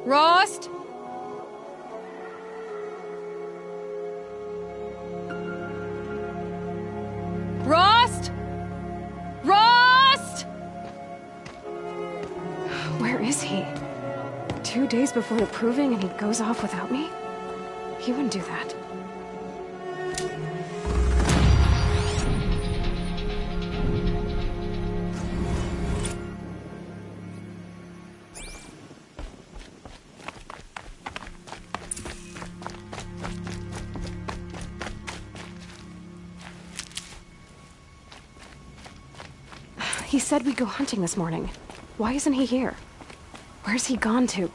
Rost? Rost? Rost? Where is he? 2 days before the proving and he goes off without me? He wouldn't do that. He said we'd go hunting this morning. Why isn't he here? Where's he gone to?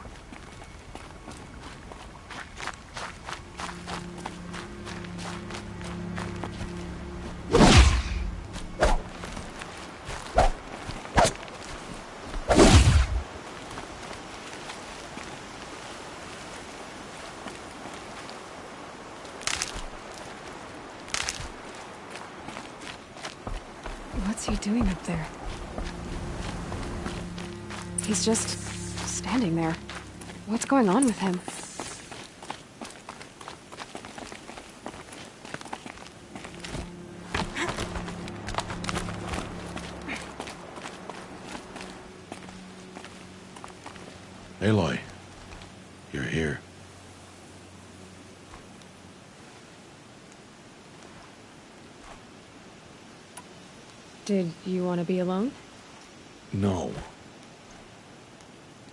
What's he doing up there? He's just standing there. What's going on with him? Aloy, you're here. Did you want to be alone? No.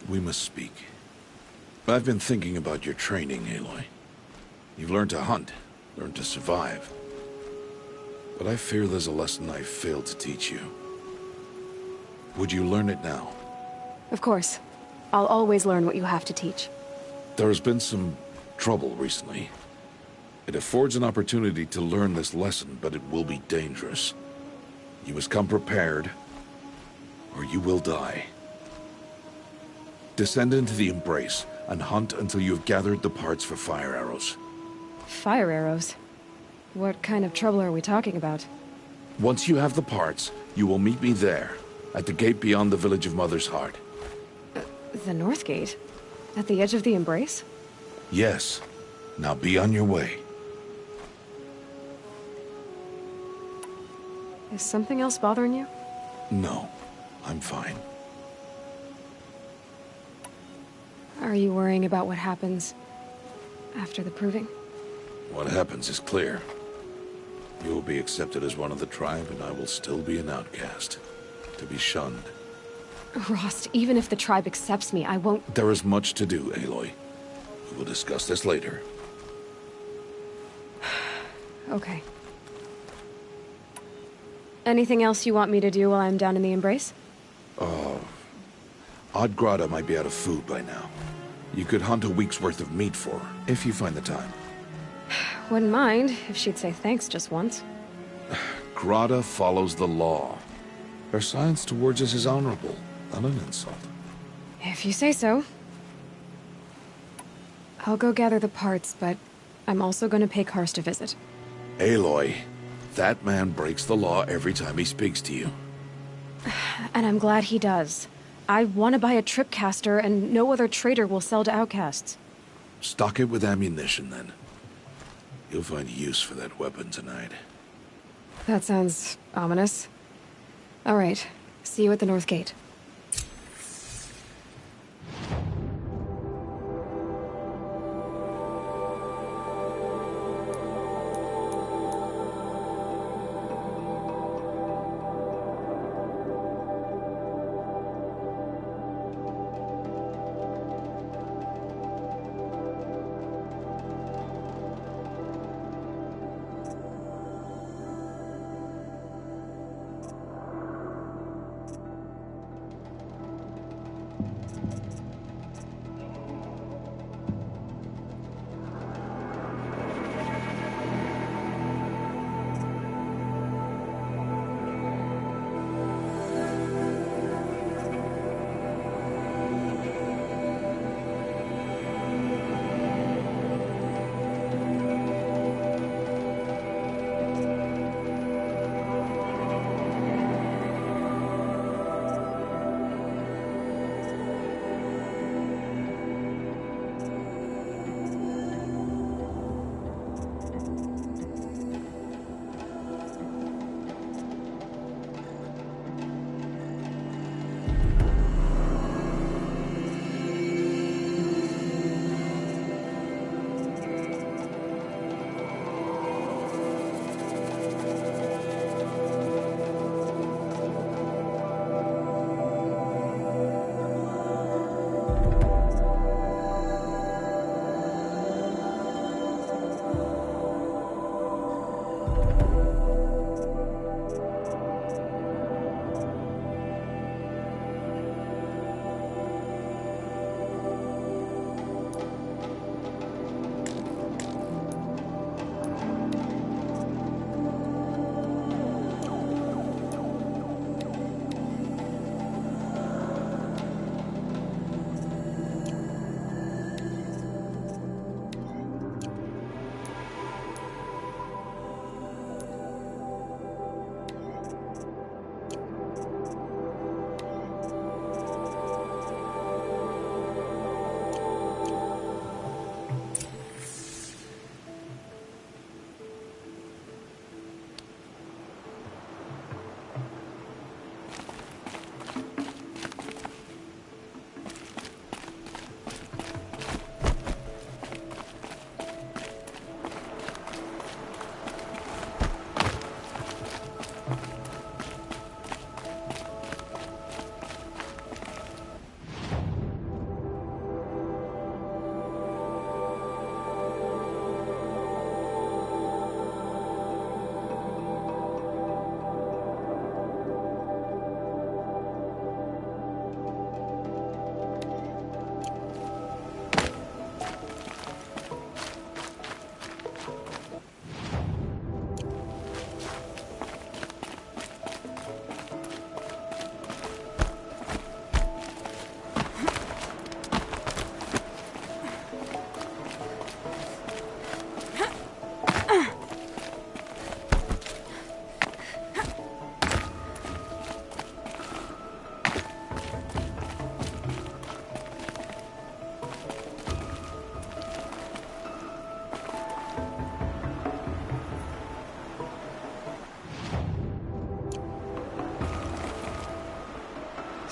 We must speak. I've been thinking about your training, Aloy. You've learned to hunt, learned to survive. But I fear there's a lesson I failed to teach you. Would you learn it now? Of course. I'll always learn what you have to teach. There has been some trouble recently. It affords an opportunity to learn this lesson, but it will be dangerous. You must come prepared, or you will die. Descend into the Embrace, and hunt until you have gathered the parts for fire arrows. Fire arrows? What kind of trouble are we talking about? Once you have the parts, you will meet me there, at the gate beyond the village of Mother's Heart. The North Gate? At the edge of the Embrace? Yes. Now be on your way. Is something else bothering you? No, I'm fine. Are you worrying about what happens after the proving? What happens is clear. You will be accepted as one of the tribe, and I will still be an outcast. To be shunned. Rost, even if the tribe accepts me, I won't... There is much to do, Aloy. We will discuss this later. Okay. Anything else you want me to do while I'm down in the Embrace? Odd Grata might be out of food by now. You could hunt a week's worth of meat for her, if you find the time. Wouldn't mind if she'd say thanks just once. Grata follows the law. Her science towards us is honorable, not an insult. If you say so. I'll go gather the parts, but I'm also gonna pay Karst a visit. Aloy, that man breaks the law every time he speaks to you. And I'm glad he does. I want to buy a tripcaster, and no other trader will sell to outcasts. Stock it with ammunition, then. You'll find use for that weapon tonight. That sounds ominous. All right. See you at the North Gate.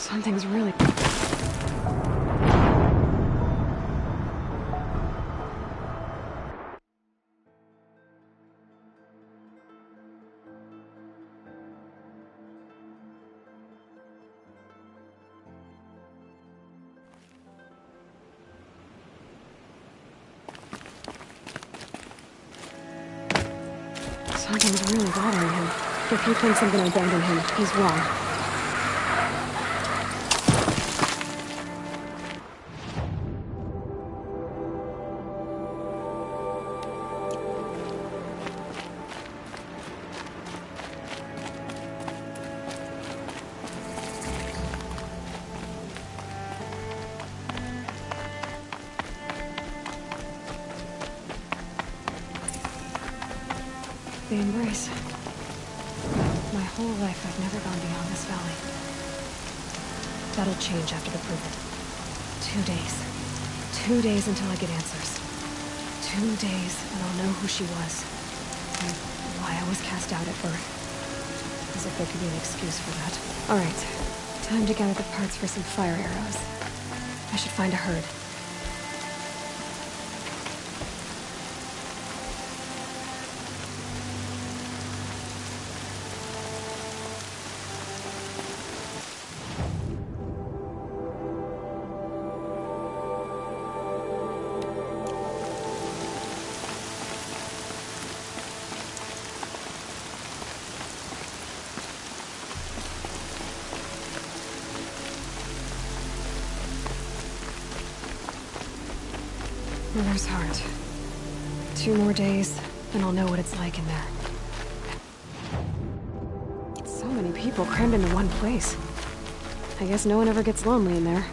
Something's really... Something's really bothering him. If he thinks I'm gonna abandon him, he's wrong. The embrace. My whole life I've never gone beyond this valley. That'll change after the prison. 2 days. 2 days until I get answers. 2 days and I'll know who she was. And why I was cast out at birth. As if there could be an excuse for that. Alright. Time to gather the parts for some fire arrows. I should find a herd. Mother's heart. 2 more days, and I'll know what it's like in there. So many people crammed into one place. I guess no one ever gets lonely in there.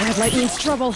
That light means trouble.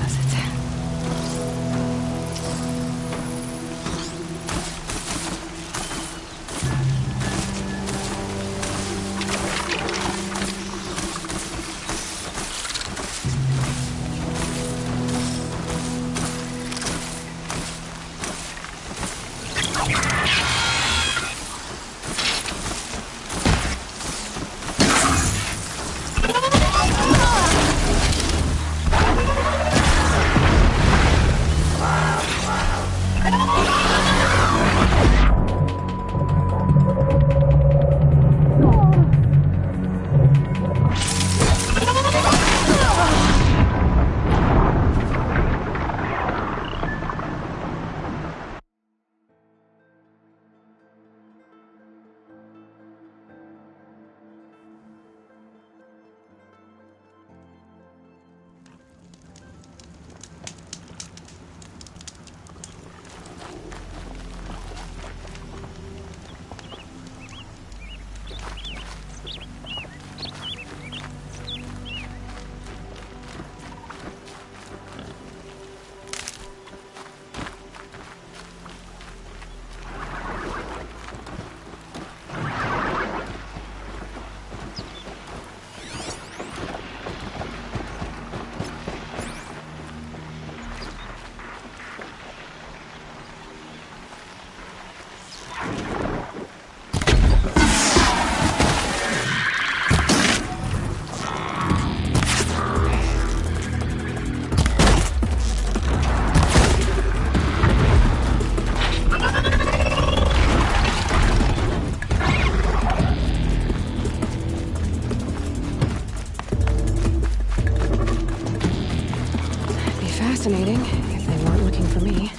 does it. Fascinating, if they weren't looking for me.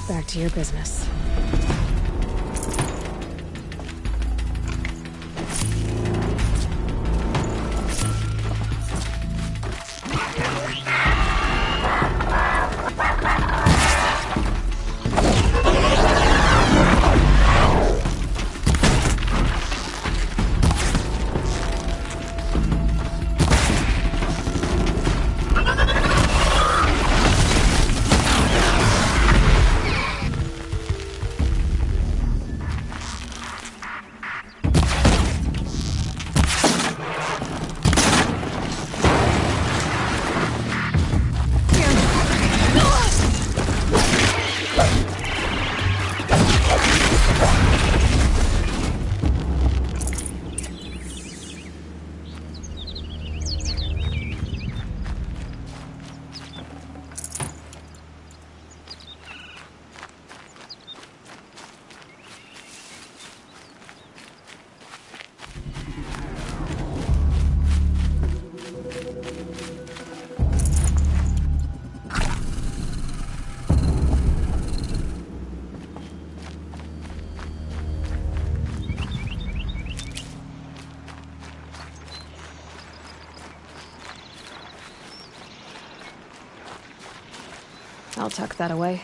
Back to your business. I'll tuck that away.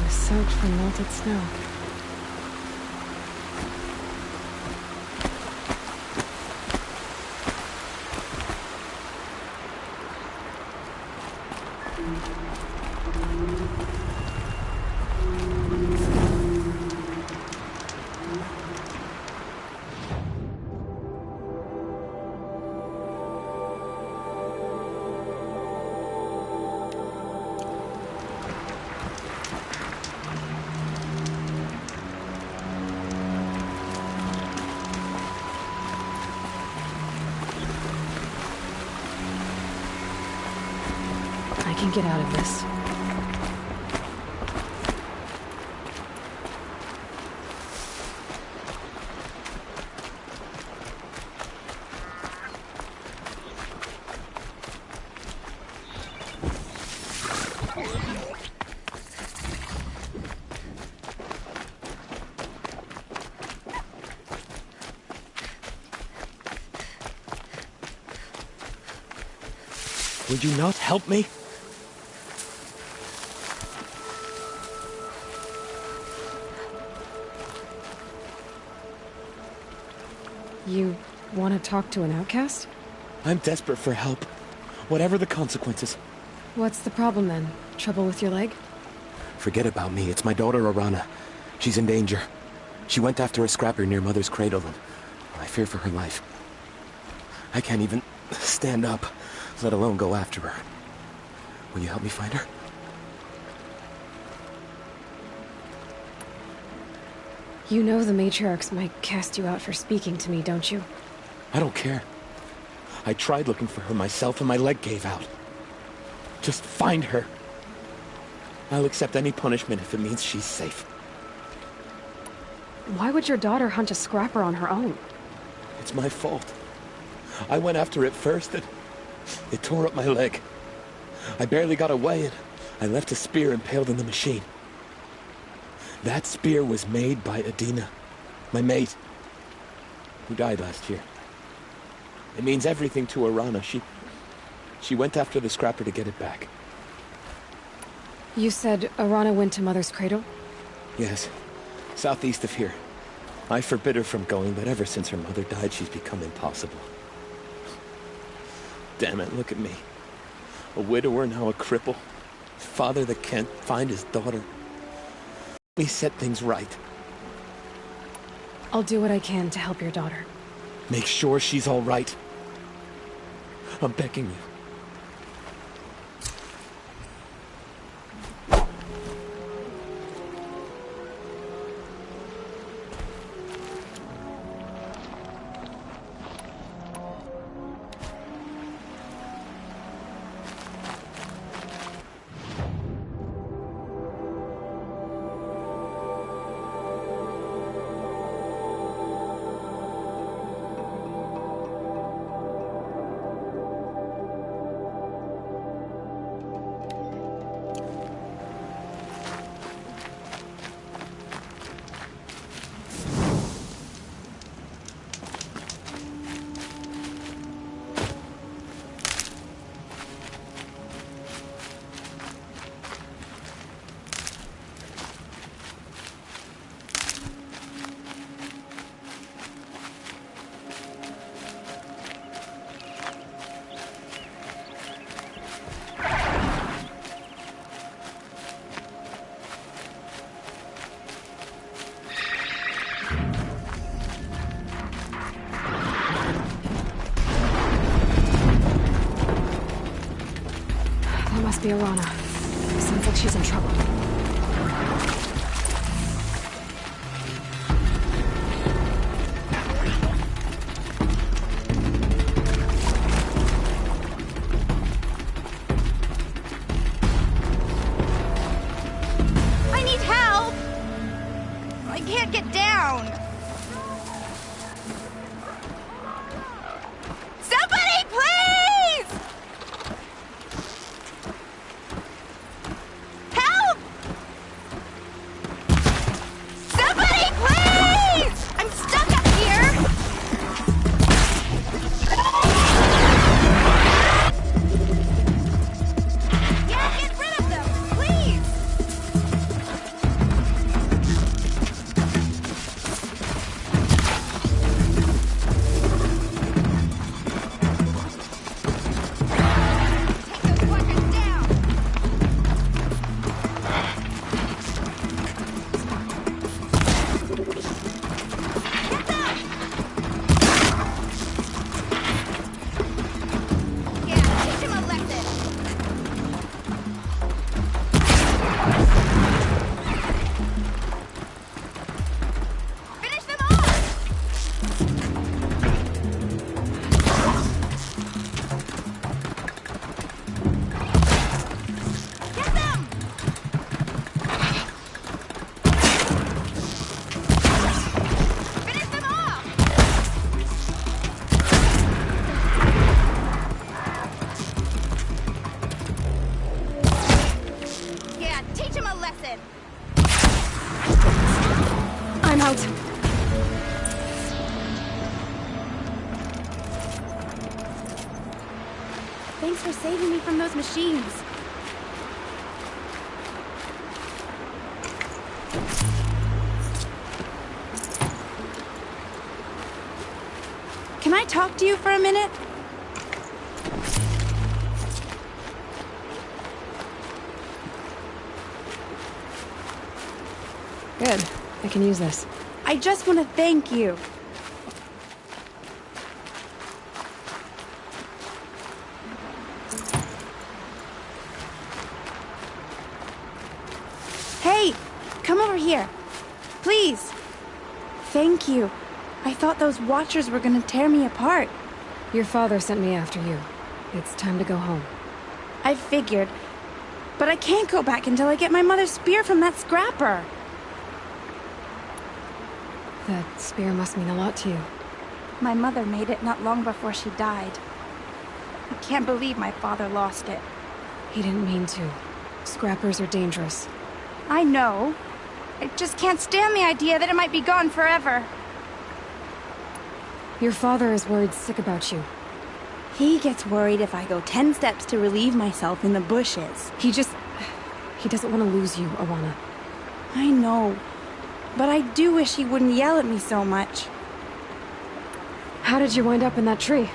Soaked from melted snow. I can get out of this. Would you not help me? You want to talk to an outcast? I'm desperate for help. Whatever the consequences. What's the problem then? Trouble with your leg? Forget about me. It's my daughter, Arana. She's in danger. She went after a scrapper near Mother's cradle, and I fear for her life. I can't even stand up, let alone go after her. Will you help me find her? You know the matriarchs might cast you out for speaking to me, don't you? I don't care. I tried looking for her myself and my leg gave out. Just find her. I'll accept any punishment if it means she's safe. Why would your daughter hunt a scrapper on her own? It's my fault. I went after it first and it tore up my leg. I barely got away and I left a spear impaled in the machine. That spear was made by Adina, my mate, who died last year. It means everything to Arana. She went after the scrapper to get it back. You said Arana went to Mother's cradle? Yes, southeast of here. I forbid her from going, but ever since her mother died, she's become impossible. Damn it, look at me. A widower, now a cripple. Father that can't find his daughter. Let me set things right. I'll do what I can to help your daughter. Make sure she's all right. I'm begging you. Must be Arana. Sounds like she's in trouble. I need help! I can't get down! Somebody, please! Help! Somebody, please! I'm stuck up here! Yeah, get rid of them, please! Take those fuckers down! Get them! Yeah, teach him a lesson! Finish them off! Get them! Finish them off! Yeah, teach him a lesson! I'm out. Thanks for saving me from those machines. Can I talk to you for a minute? Good. I can use this. I just want to thank you. Hey, come over here. Please. Thank you. I thought those Watchers were gonna tear me apart. Your father sent me after you. It's time to go home. I figured. But I can't go back until I get my mother's spear from that scrapper. That spear must mean a lot to you. My mother made it not long before she died. I can't believe my father lost it. He didn't mean to. Scrappers are dangerous. I know. I just can't stand the idea that it might be gone forever. Your father is worried sick about you. He gets worried if I go 10 steps to relieve myself in the bushes. He doesn't want to lose you, Awana. I know. But I do wish he wouldn't yell at me so much. How did you wind up in that tree?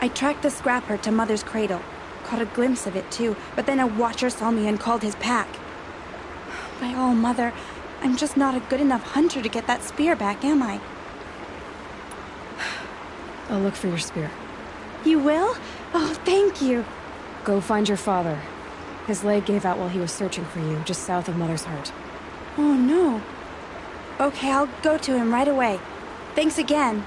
I tracked the scrapper to Mother's cradle. Caught a glimpse of it too, but then a Watcher saw me and called his pack. By all, Mother, I'm just not a good enough hunter to get that spear back, am I? I'll look for your spear. You will? Oh, thank you. Go find your father. His leg gave out while he was searching for you, just south of Mother's Heart. Oh, no. Okay, I'll go to him right away. Thanks again.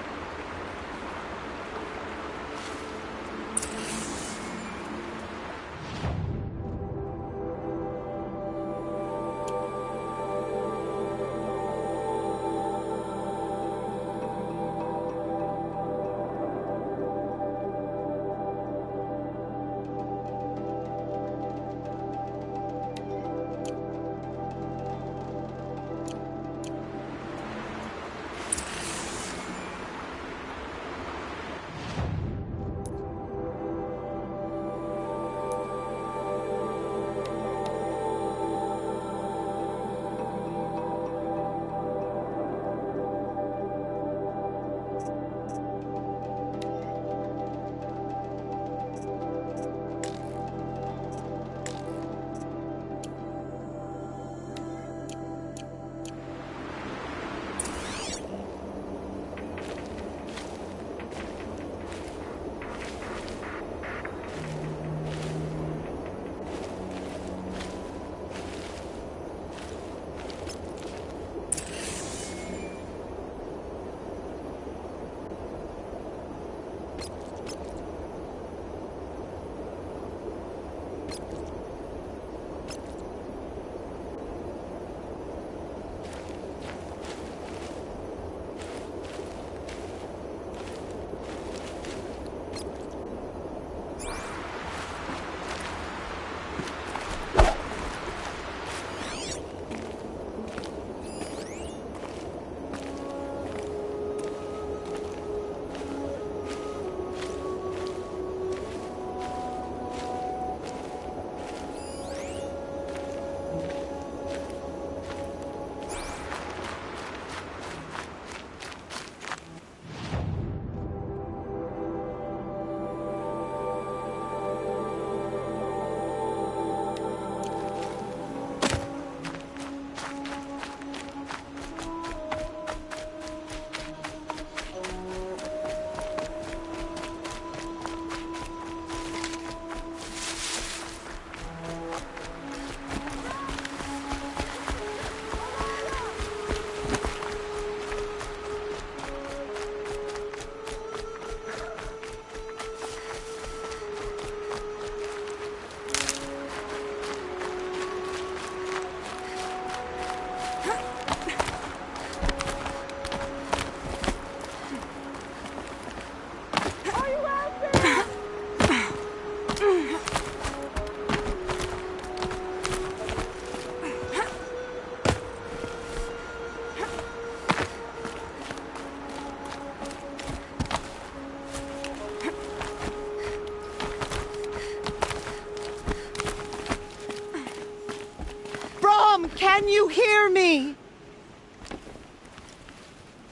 Can you hear me?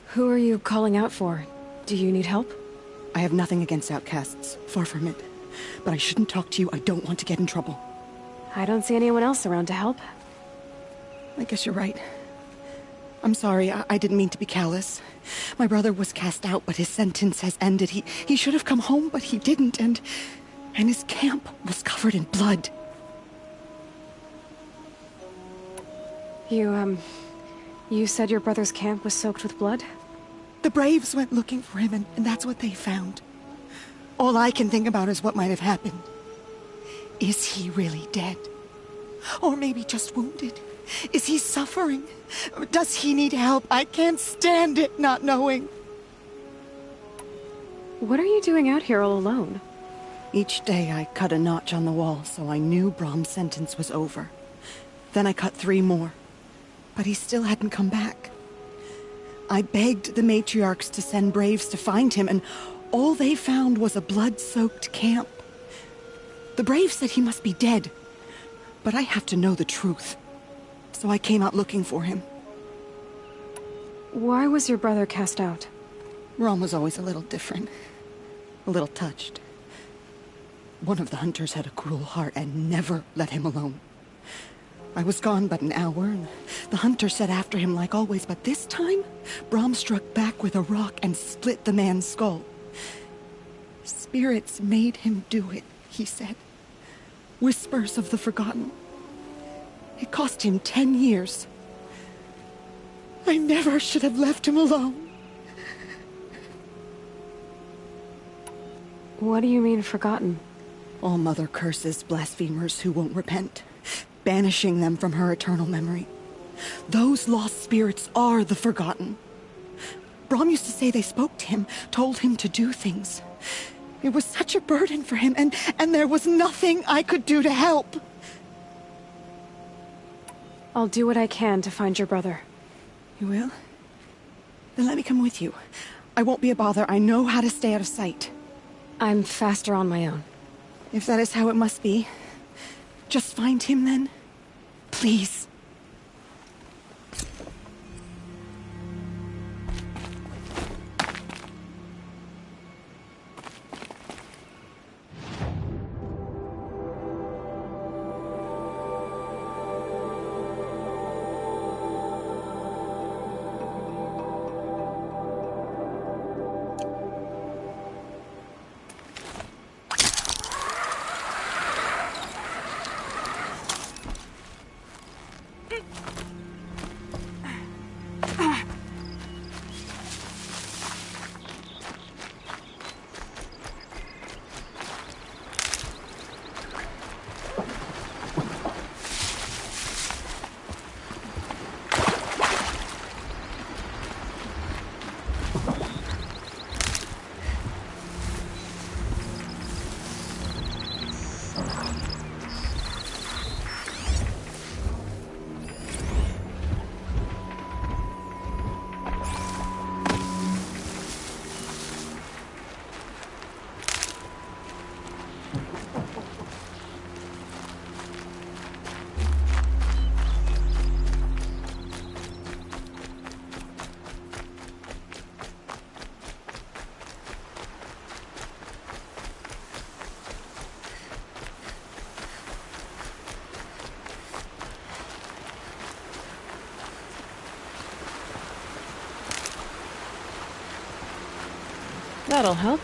Who are you calling out for? Do you need help? I have nothing against outcasts. Far from it. But I shouldn't talk to you. I don't want to get in trouble. I don't see anyone else around to help. I guess you're right. I'm sorry, I didn't mean to be callous. My brother was cast out, but his sentence has ended. He should have come home, but he didn't, and his camp was covered in blood. You said your brother's camp was soaked with blood? The Braves went looking for him, and that's what they found. All I can think about is what might have happened. Is he really dead? Or maybe just wounded? Is he suffering? Does he need help? I can't stand it not knowing. What are you doing out here all alone? Each day I cut a notch on the wall so I knew Brahm's sentence was over. Then I cut 3 more. But he still hadn't come back. I begged the matriarchs to send Braves to find him, and all they found was a blood-soaked camp. The Braves said he must be dead, but I have to know the truth. So I came out looking for him. Why was your brother cast out? Brahm was always a little different. A little touched. One of the hunters had a cruel heart and never let him alone. I was gone but an hour, and the hunter set after him like always, but this time, Brahm struck back with a rock and split the man's skull. Spirits made him do it, he said. Whispers of the forgotten. It cost him 10 years. I never should have left him alone. What do you mean, forgotten? All mother curses blasphemers who won't repent, banishing them from her eternal memory. Those lost spirits are the forgotten. Brahm used to say they spoke to him, told him to do things. It was such a burden for him, and there was nothing I could do to help. I'll do what I can to find your brother. You will? Then let me come with you. I won't be a bother. I know how to stay out of sight. I'm faster on my own. If that is how it must be, just find him then. Please. That'll help.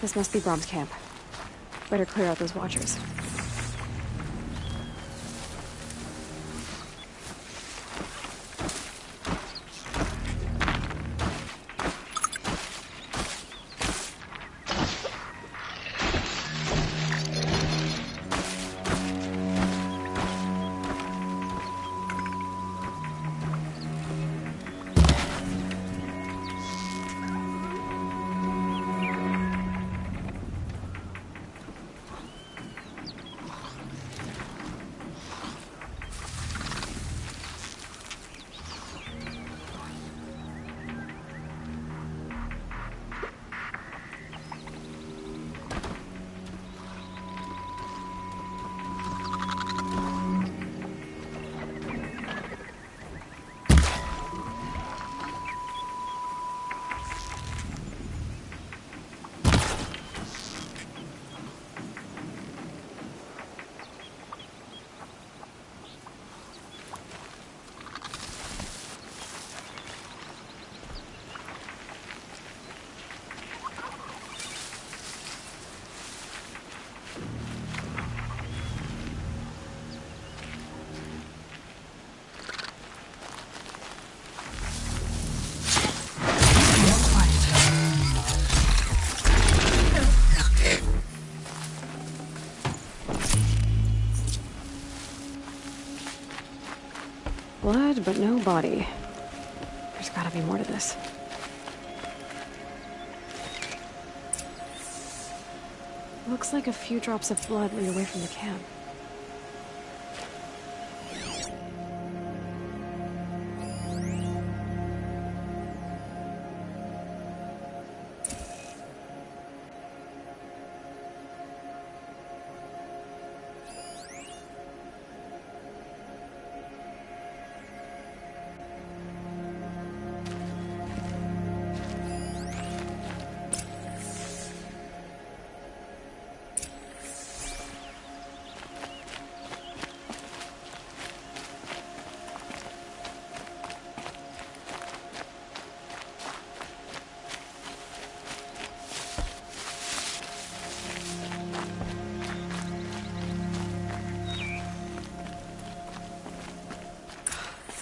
This must be Brom's camp. Better clear out those watchers. Blood, but no body. There's gotta be more to this. Looks like a few drops of blood lead away from the camp.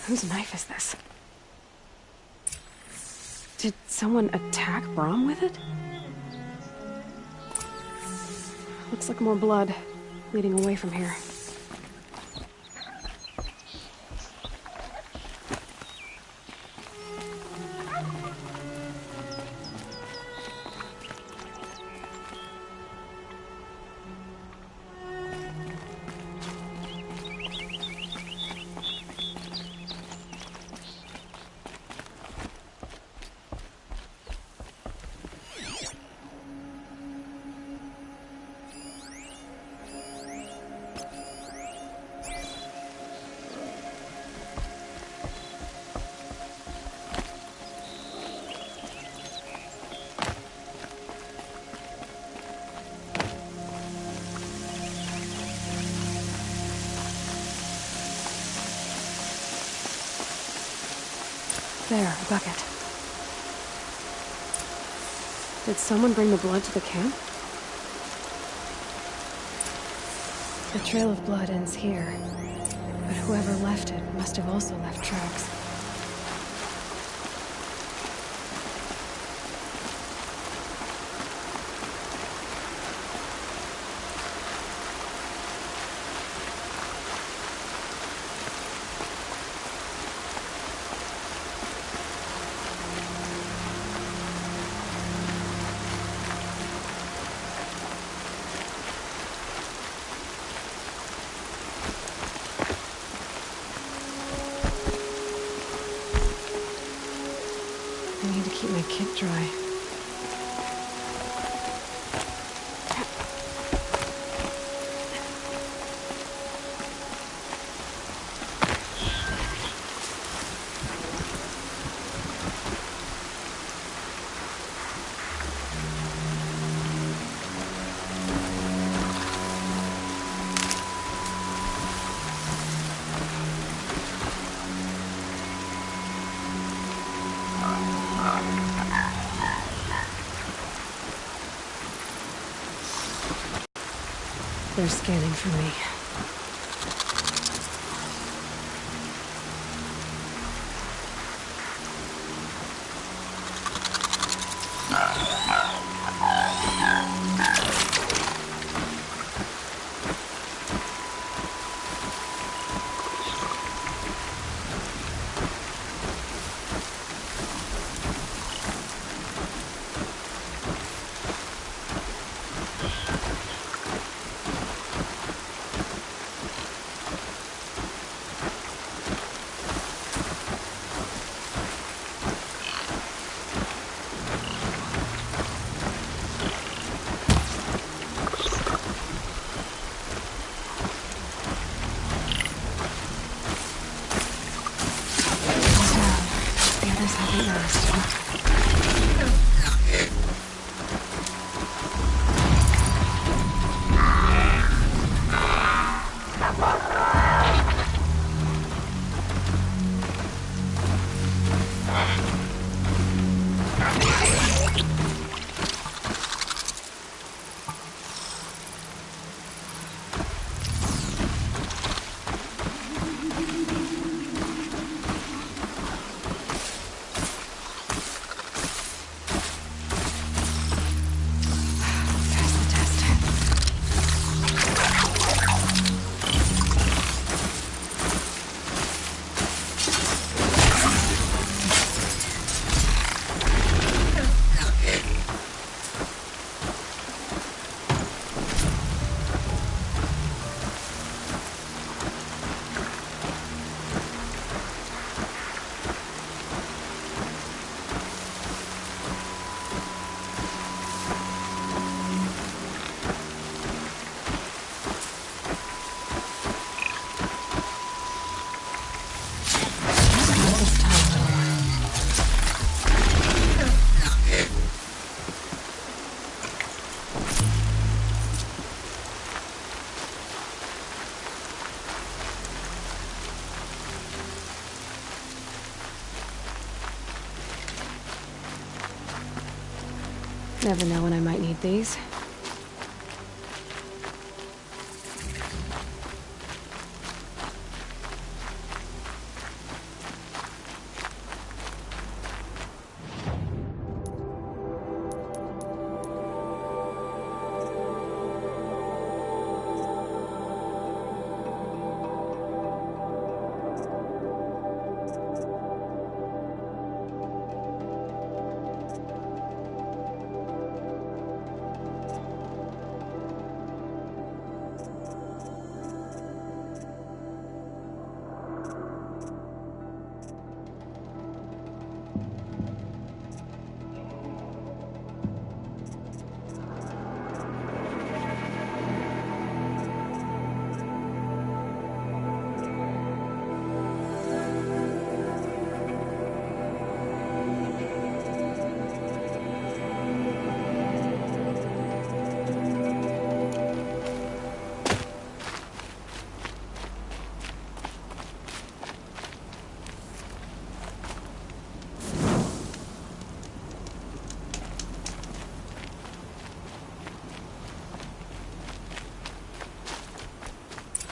Whose knife is this? Did someone attack Brom with it? Looks like more blood leading away from here. There, a bucket. Did someone bring the blood to the camp? The trail of blood ends here, but whoever left it must have also left tracks. I need to keep my kit dry. They're scanning for me. Never know when I might need these.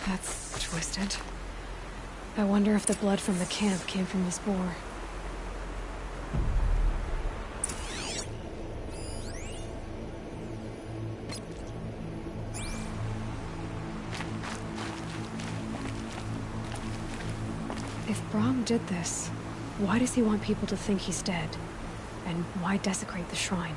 That's twisted. I wonder if the blood from the camp came from this boar. If Brahm did this, why does he want people to think he's dead? And why desecrate the shrine?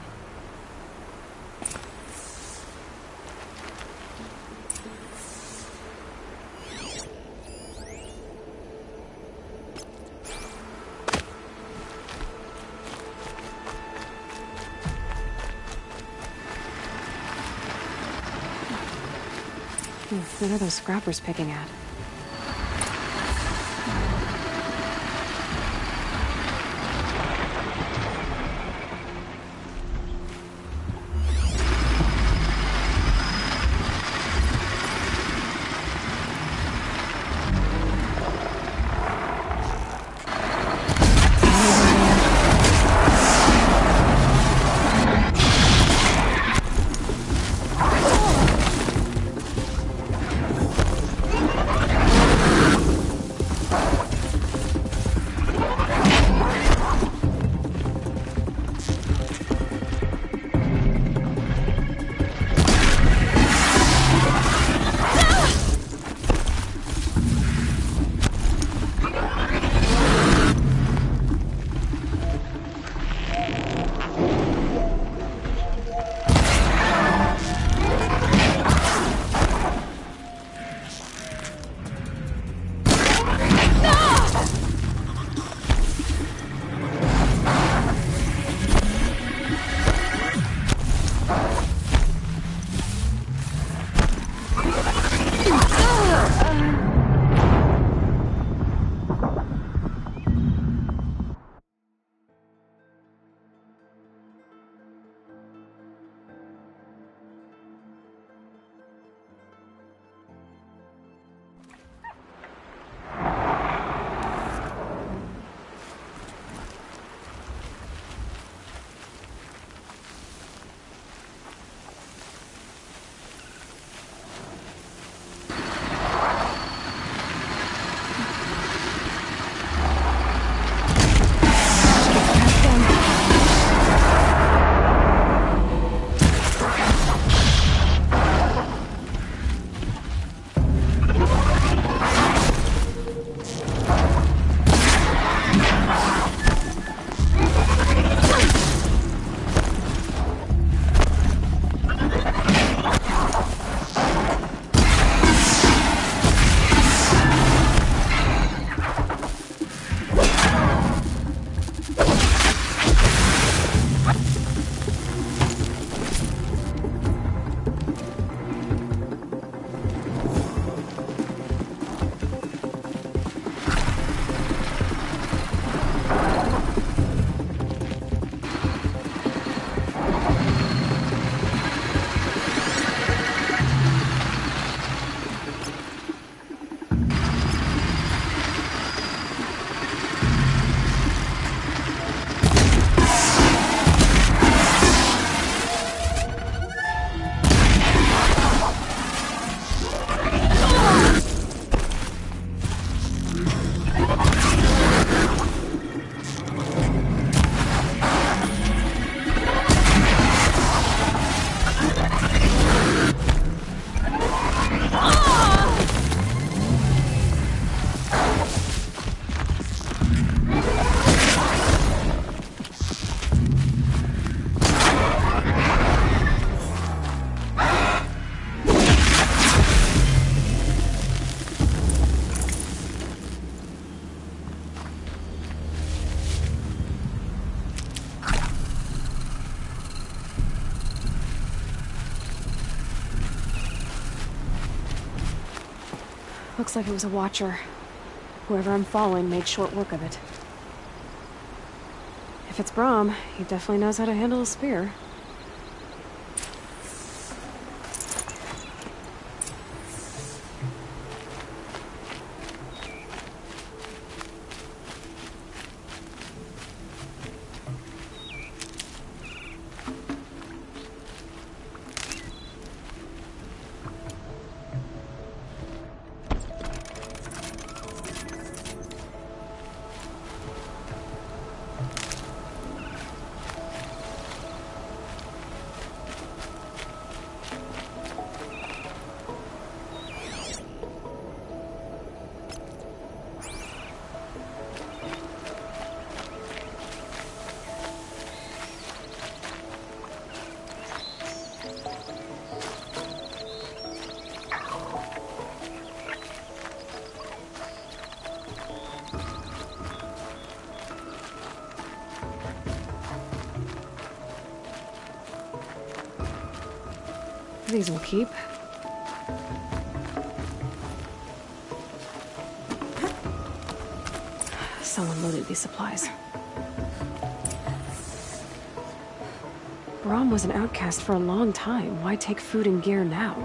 What are those scrappers picking at? Looks like it was a watcher. Whoever I'm following made short work of it. If it's Brahm, he definitely knows how to handle a spear. These will keep. Someone loaded these supplies. Brahm was an outcast for a long time. Why take food and gear now?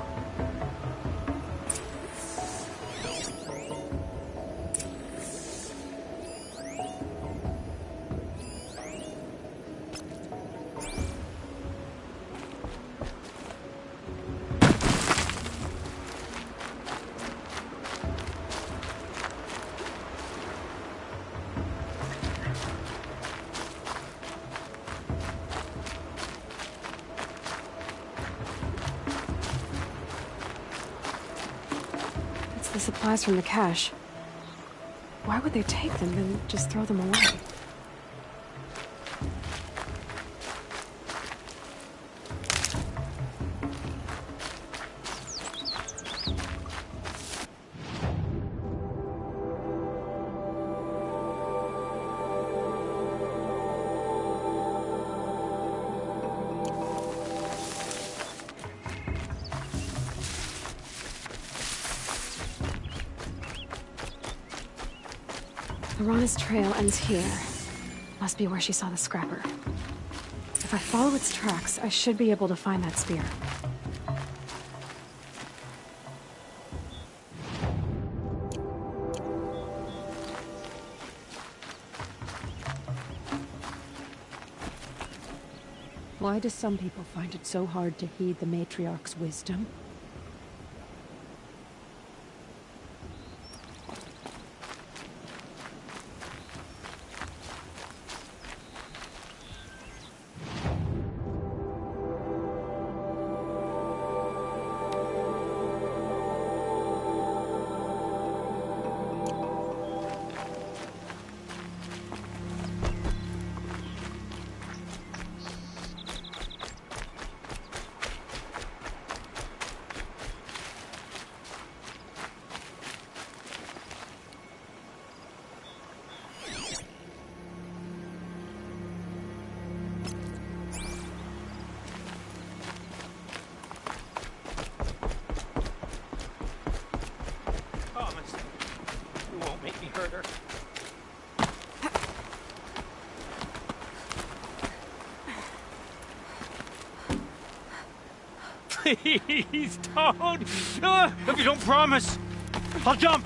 The supplies from the cache. Why would they take them and just throw them away? Lorana's trail ends here. Must be where she saw the scrapper. If I follow its tracks, I should be able to find that spear. Why do some people find it so hard to heed the matriarch's wisdom? Please don't! If you don't promise, I'll jump!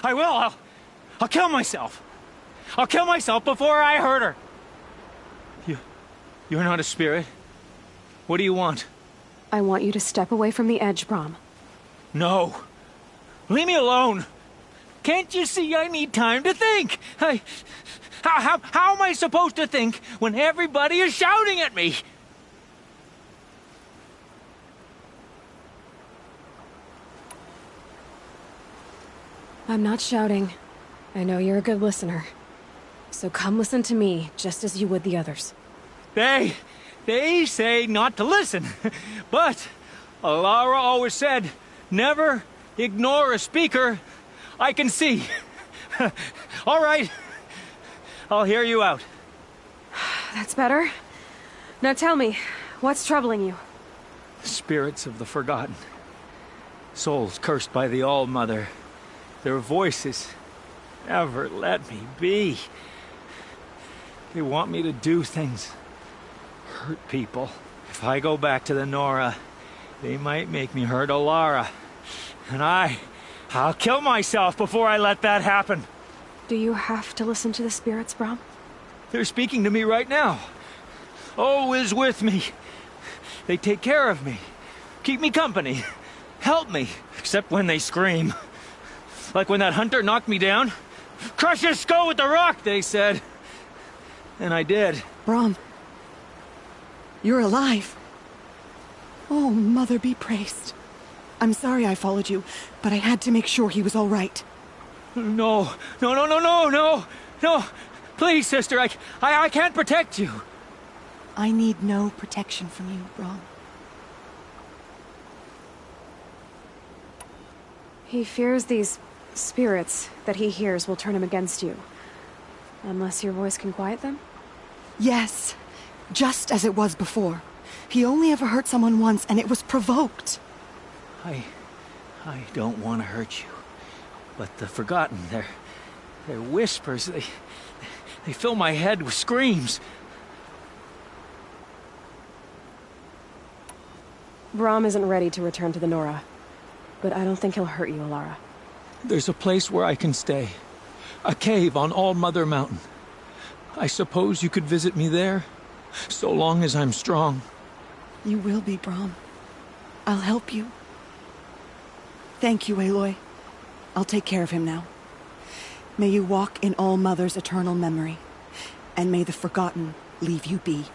I will! I'll kill myself! I'll kill myself before I hurt her! You're not a spirit. What do you want? I want you to step away from the edge, Brahm. No! Leave me alone! Can't you see I need time to think? How am I supposed to think when everybody is shouting at me? I'm not shouting. I know you're a good listener. So come listen to me, just as you would the others. They say not to listen. But Alara always said, never ignore a speaker I can see. All right. I'll hear you out. That's better. Now tell me, what's troubling you? Spirits of the forgotten. Souls cursed by the All-Mother. Their voices never let me be. They want me to do things. Hurt people. If I go back to the Nora, they might make me hurt Alara. And I'll kill myself before I let that happen. Do you have to listen to the spirits, Brom? They're speaking to me right now. Oh is with me. They take care of me. Keep me company. Help me. Except when they scream. Like when that hunter knocked me down. Crush his skull with the rock, they said. And I did. Brom, you're alive. Oh, Mother be praised. I'm sorry I followed you, but I had to make sure he was all right. No. Please, sister, I can't protect you. I need no protection from you, Brom. He fears these spirits that he hears will turn him against you. Unless your voice can quiet them? Yes, just as it was before. He only ever hurt someone once, and it was provoked. I don't want to hurt you. But the Forgotten, their whispers, they fill my head with screams. Brom isn't ready to return to the Nora. But I don't think he'll hurt you, Alara. There's a place where I can stay. A cave on All-Mother Mountain. I suppose you could visit me there, so long as I'm strong. You will be, Brom. I'll help you. Thank you, Aloy. I'll take care of him now. May you walk in All-Mother's eternal memory, and may the Forgotten leave you be.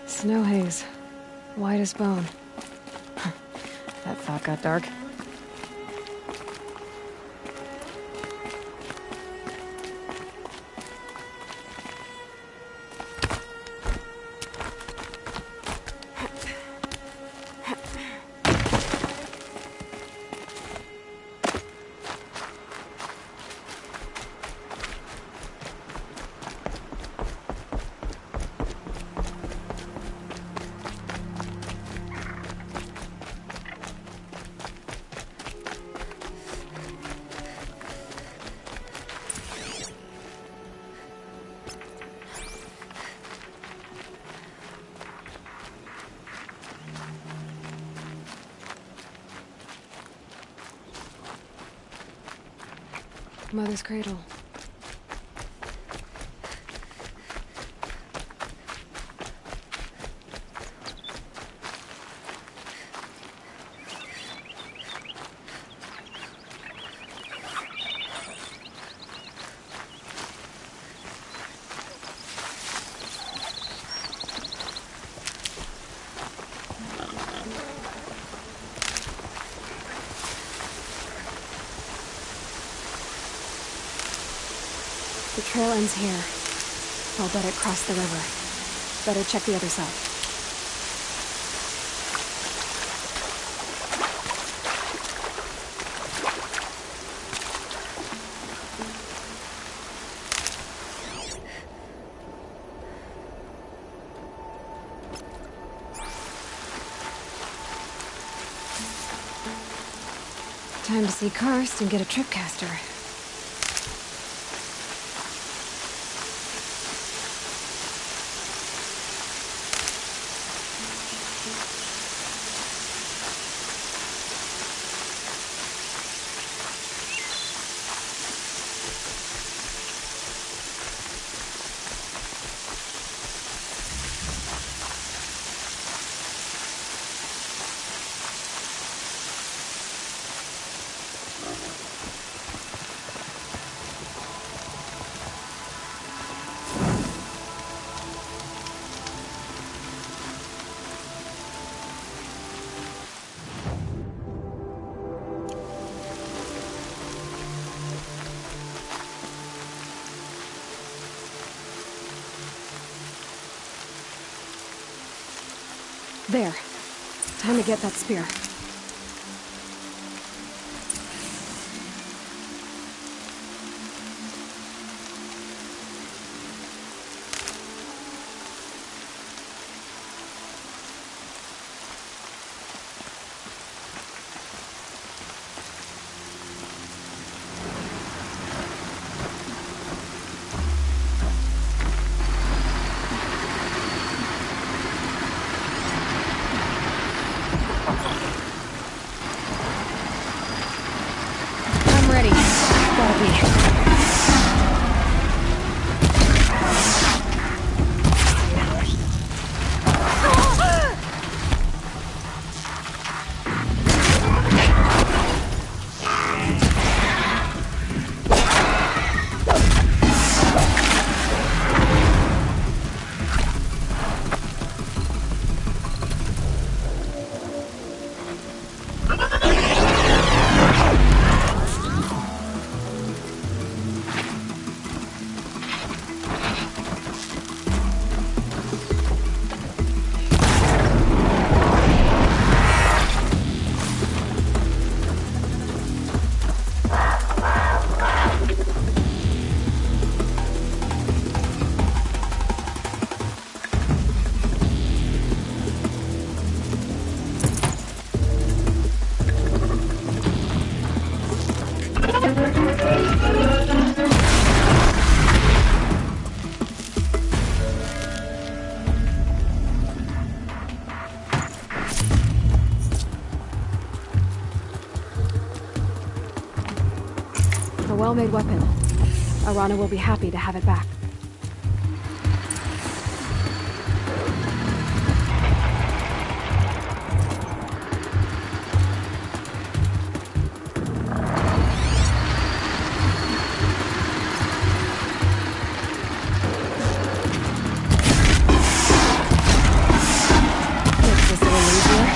Snow haze. White as bone. That thought got dark. Mother's cradle. The trail ends here. I'll bet it crossed the river. Better check the other side. Time to see Karst and get a tripcaster. There. Time to get that spear. I'm ready. Gotta be. A well-made weapon. Arana will be happy to have it back. Makes this a little easier.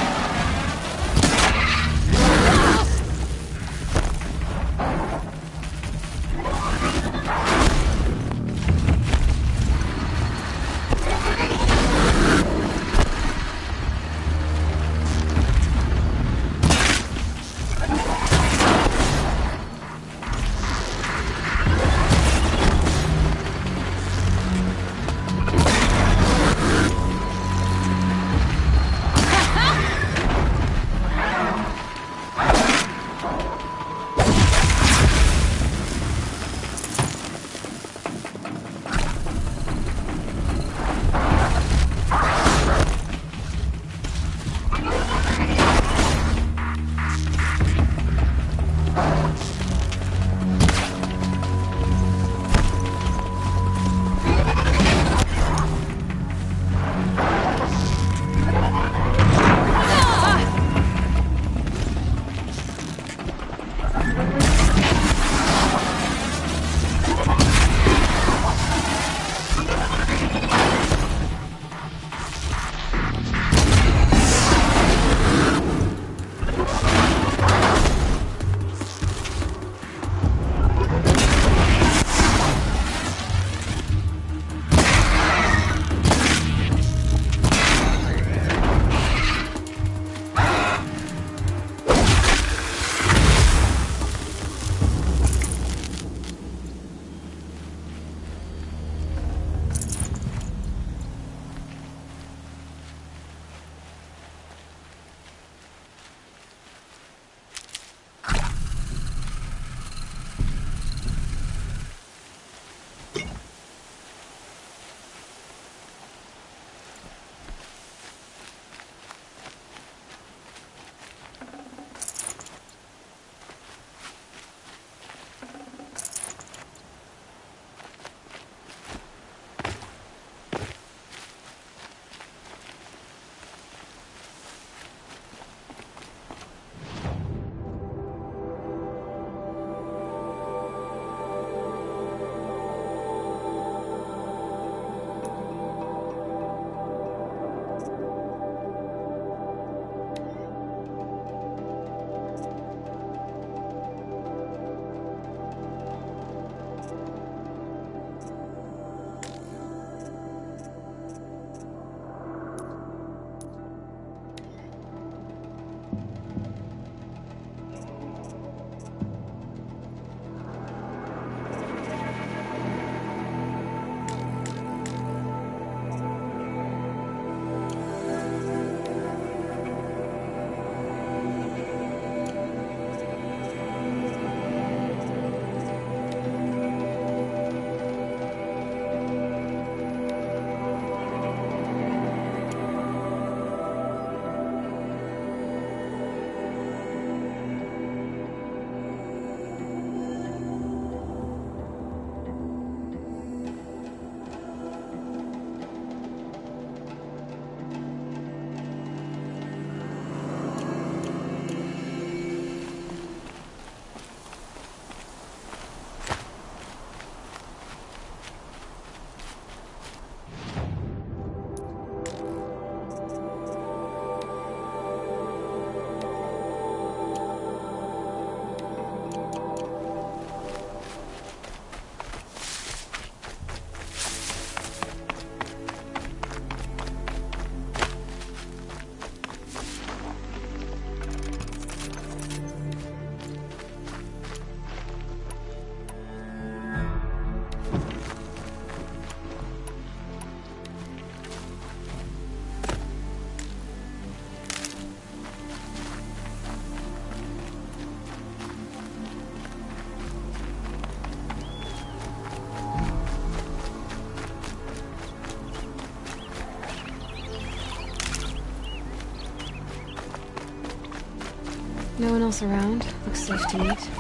No one else around. Looks safe to meet.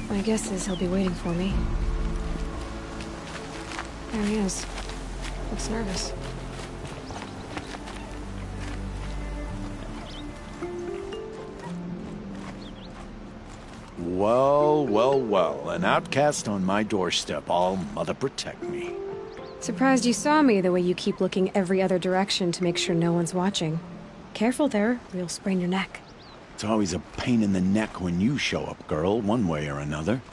My guess is he'll be waiting for me. There he is. Looks nervous. Well, well, well. An outcast on my doorstep. All mother protect me. Surprised you saw me the way you keep looking every other direction to make sure no one's watching. Careful there, or you'll sprain your neck. It's always a pain in the neck when you show up, girl, one way or another.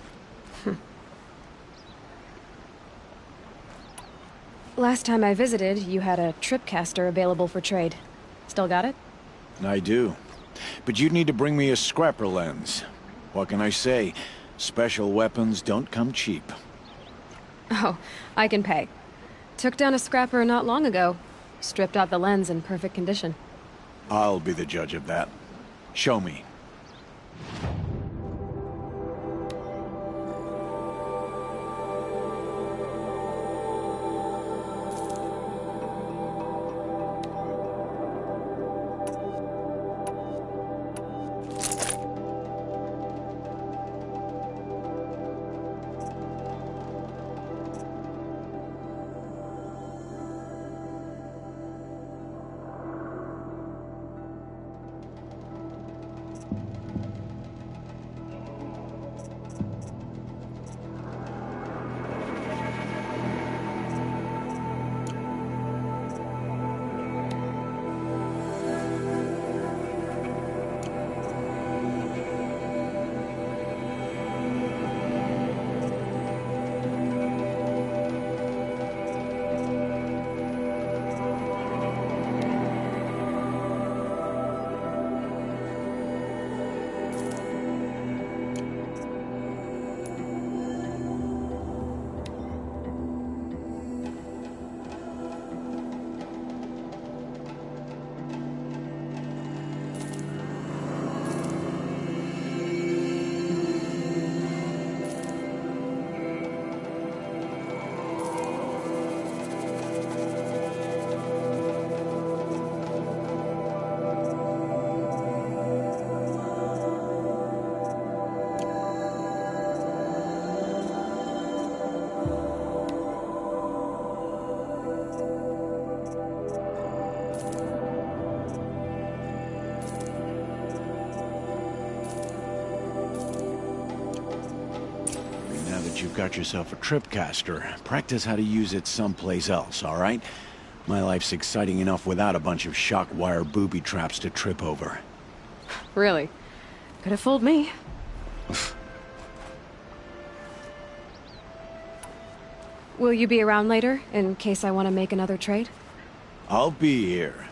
Last time I visited, you had a tripcaster available for trade. Still got it? I do. But you'd need to bring me a scrapper lens. What can I say? Special weapons don't come cheap. Oh, I can pay. Took down a scrapper not long ago. Stripped out the lens in perfect condition. I'll be the judge of that. Show me. You've got yourself a tripcaster. Practice how to use it someplace else, all right? My life's exciting enough without a bunch of shock wire booby traps to trip over. Really? Could have fooled me. Will you be around later, in case I want to make another trade? I'll be here.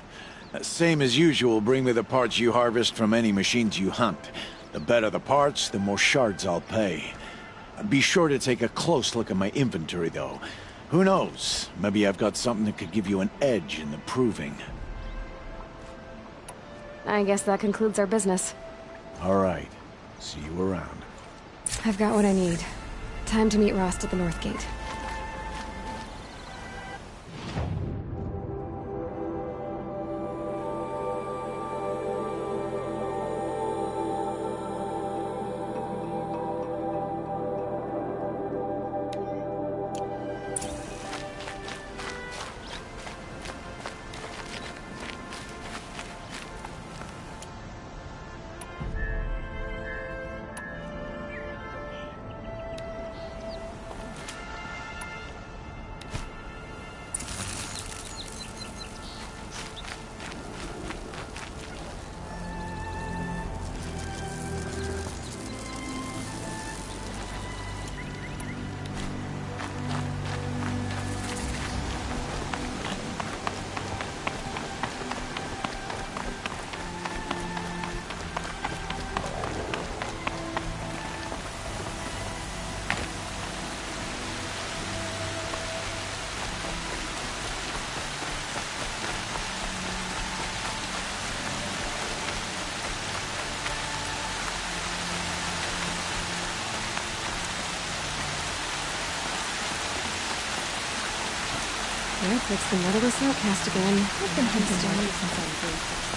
Same as usual, bring me the parts you harvest from any machines you hunt. The better the parts, the more shards I'll pay. Be sure to take a close look at my inventory, though. Who knows? Maybe I've got something that could give you an edge in the proving. I guess that concludes our business. All right. See you around. I've got what I need. Time to meet Rost at the North Gate. Yep, it's the motherless outcast again. I've been hunting since I was 8.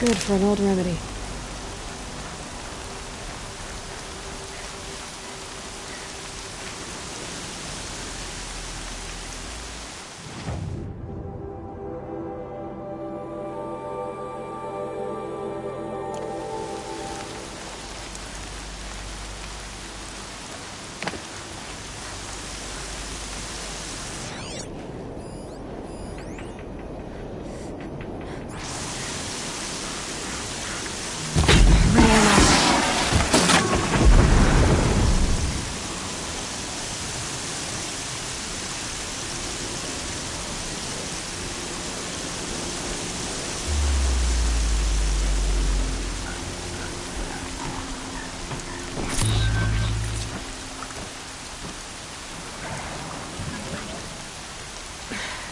Good for an old remedy.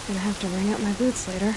Gonna have to wring out my boots later.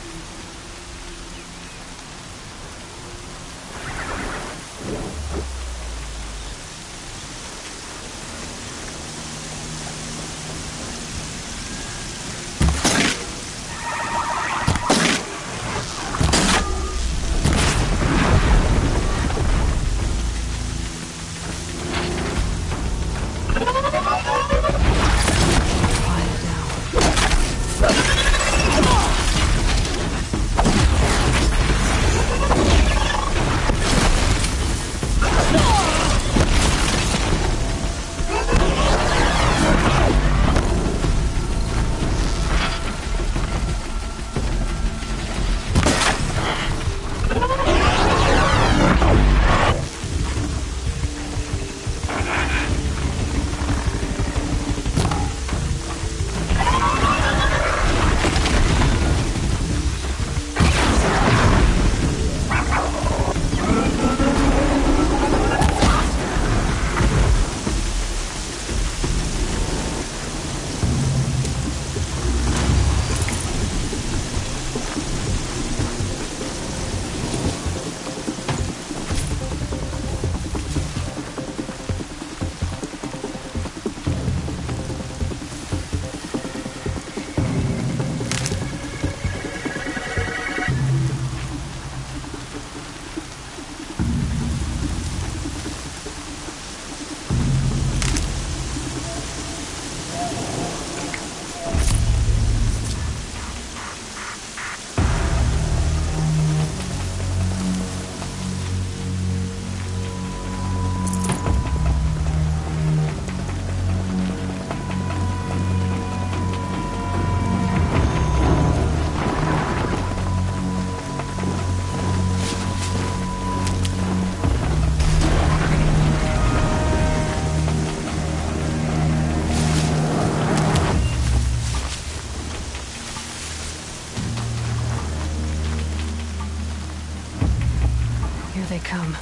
Here they come.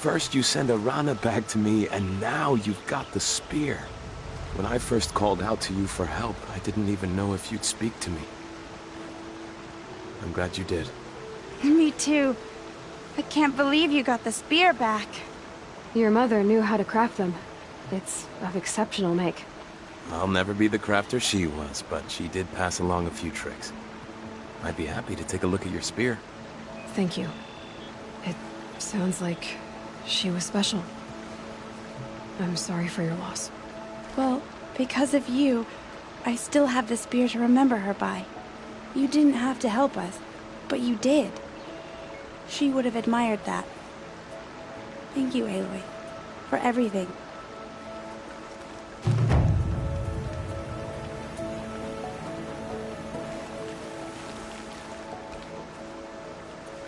First you send a Rana back to me, and now you've got the spear. When I first called out to you for help, I didn't even know if you'd speak to me. I'm glad you did. Me too. I can't believe you got the spear back. Your mother knew how to craft them. It's of exceptional make. I'll never be the crafter she was, but she did pass along a few tricks. I'd be happy to take a look at your spear. Thank you. It sounds like she was special. I'm sorry for your loss. Well, because of you, I still have the spear to remember her by. You didn't have to help us, but you did. She would have admired that. Thank you, Aloy, for everything.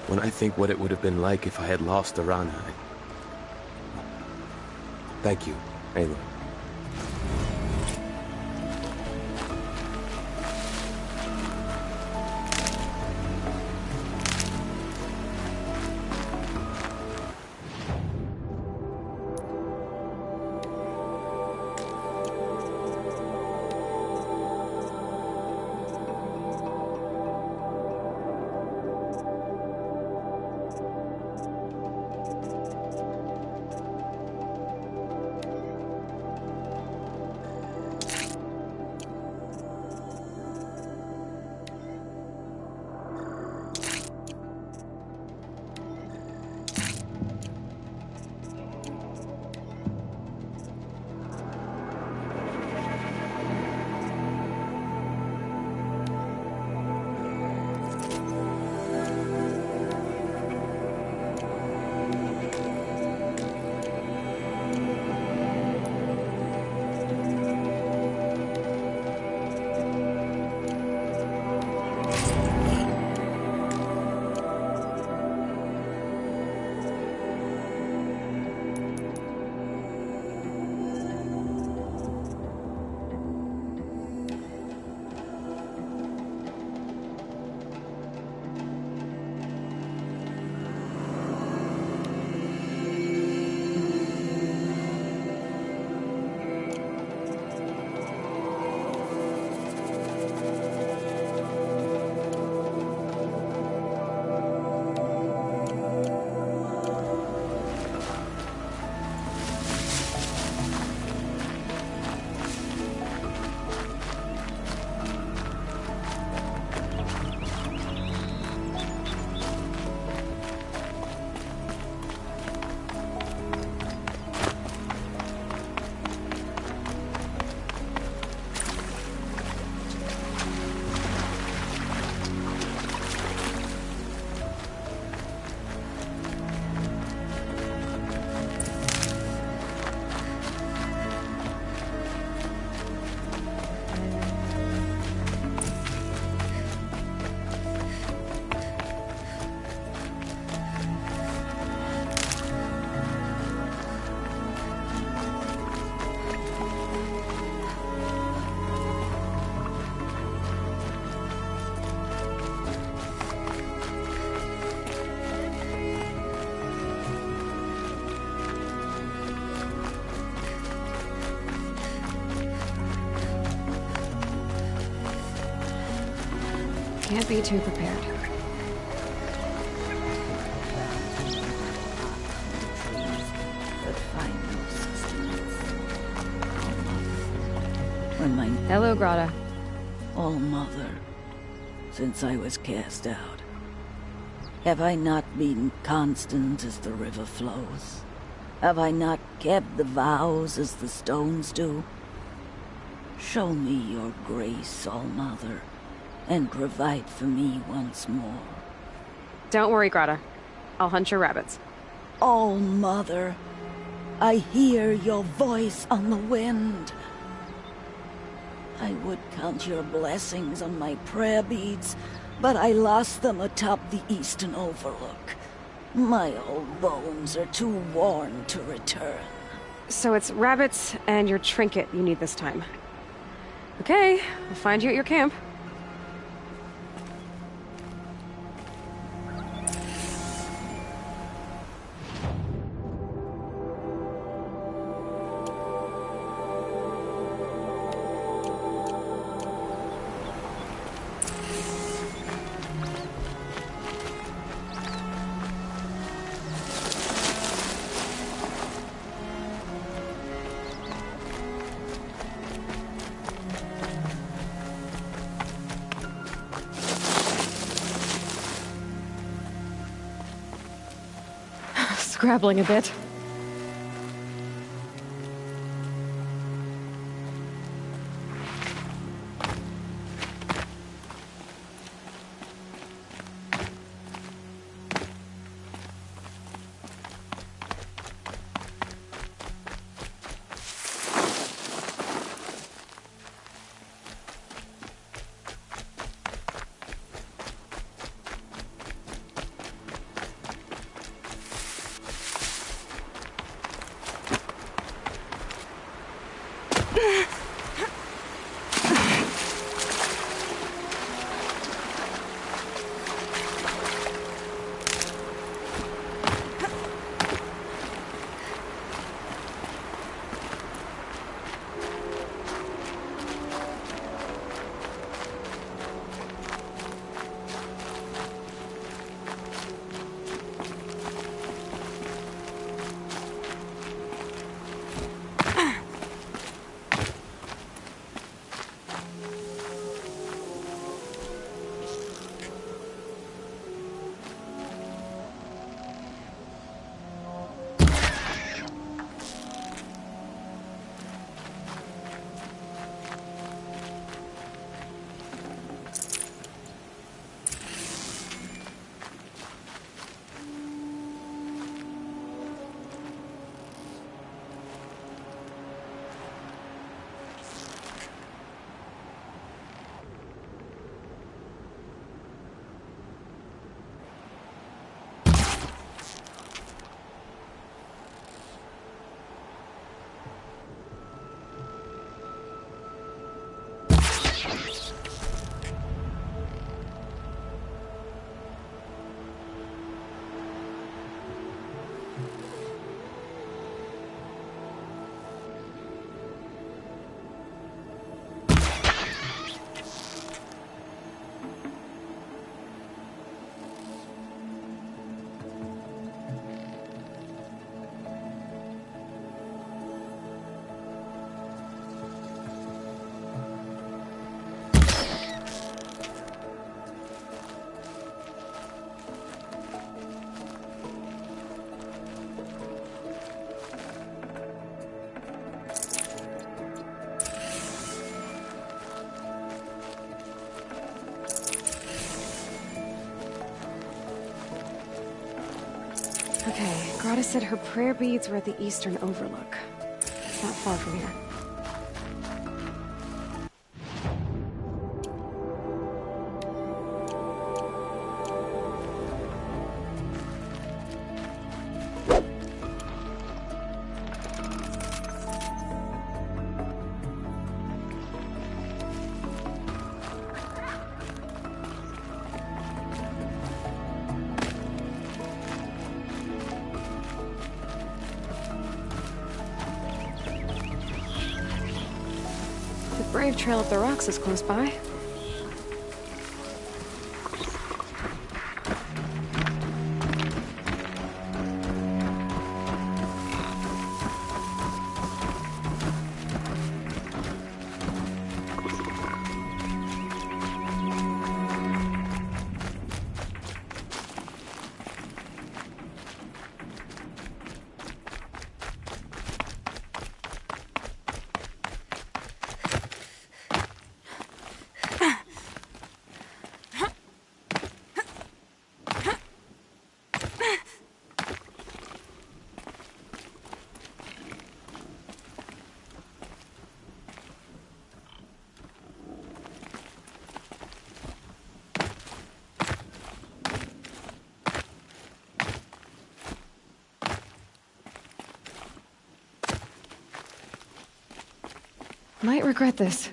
When I think what it would have been like if I had lost Arana, Thank you, Aloy. Can't be too prepared. But find no sustenance. When my Hello, Grata. All Mother, since I was cast out, have I not been constant as the river flows? Have I not kept the vows as the stones do? Show me your grace, All Mother, and provide for me once more. Don't worry, Grata. I'll hunt your rabbits. All Mother, I hear your voice on the wind. I would count your blessings on my prayer beads, but I lost them atop the eastern overlook. My old bones are too worn to return. So it's rabbits and your trinket you need this time. Okay, I'll find you at your camp. Scrabbling a bit. Okay, Grata said her prayer beads were at the Eastern Overlook. It's not far from here. The Brave Trail up the rocks is close by. Might regret this.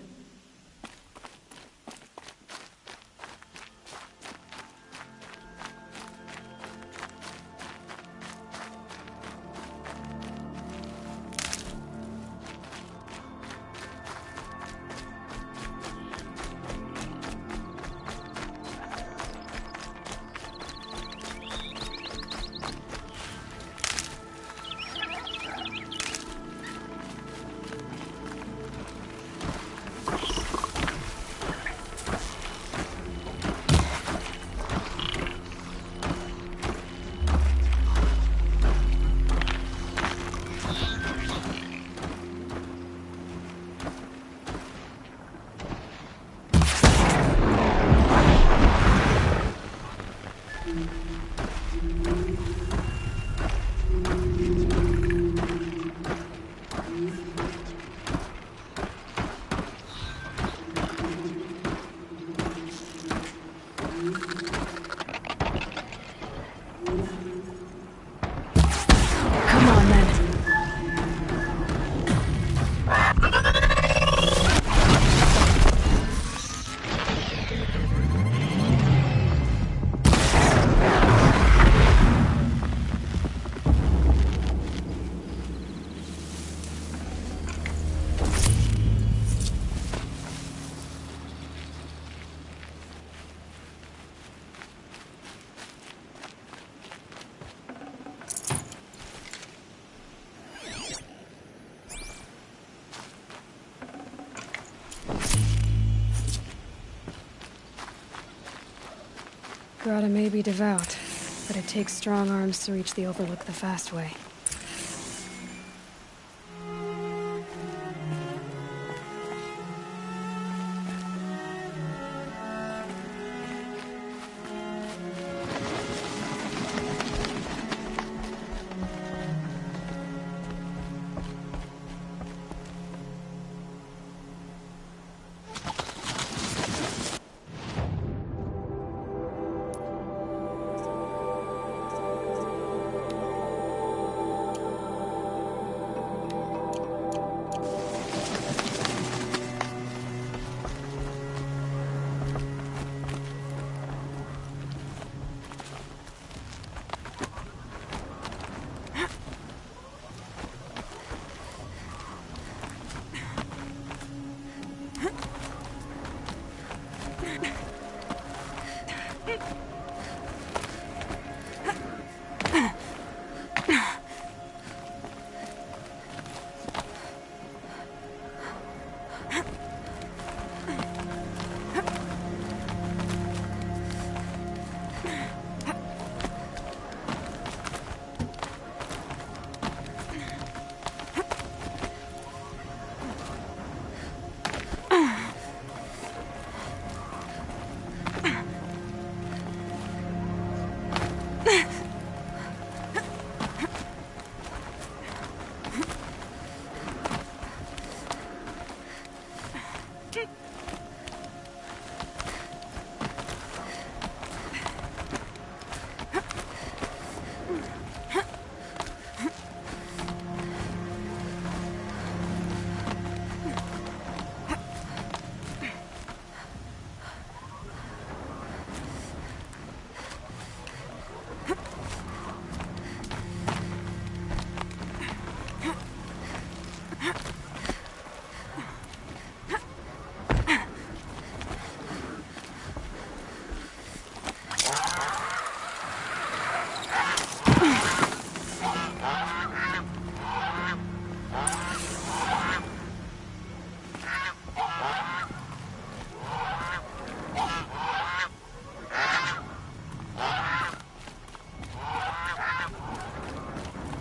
Grata may be devout, but it takes strong arms to reach the Overlook the fast way.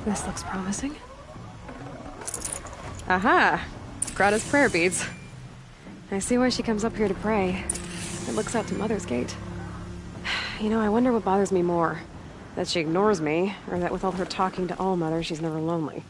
This looks promising. Aha! Grata's prayer beads. I see why she comes up here to pray. It looks out to Mother's Gate. You know, I wonder what bothers me more. That she ignores me, or that with all her talking to All-Mother, she's never lonely.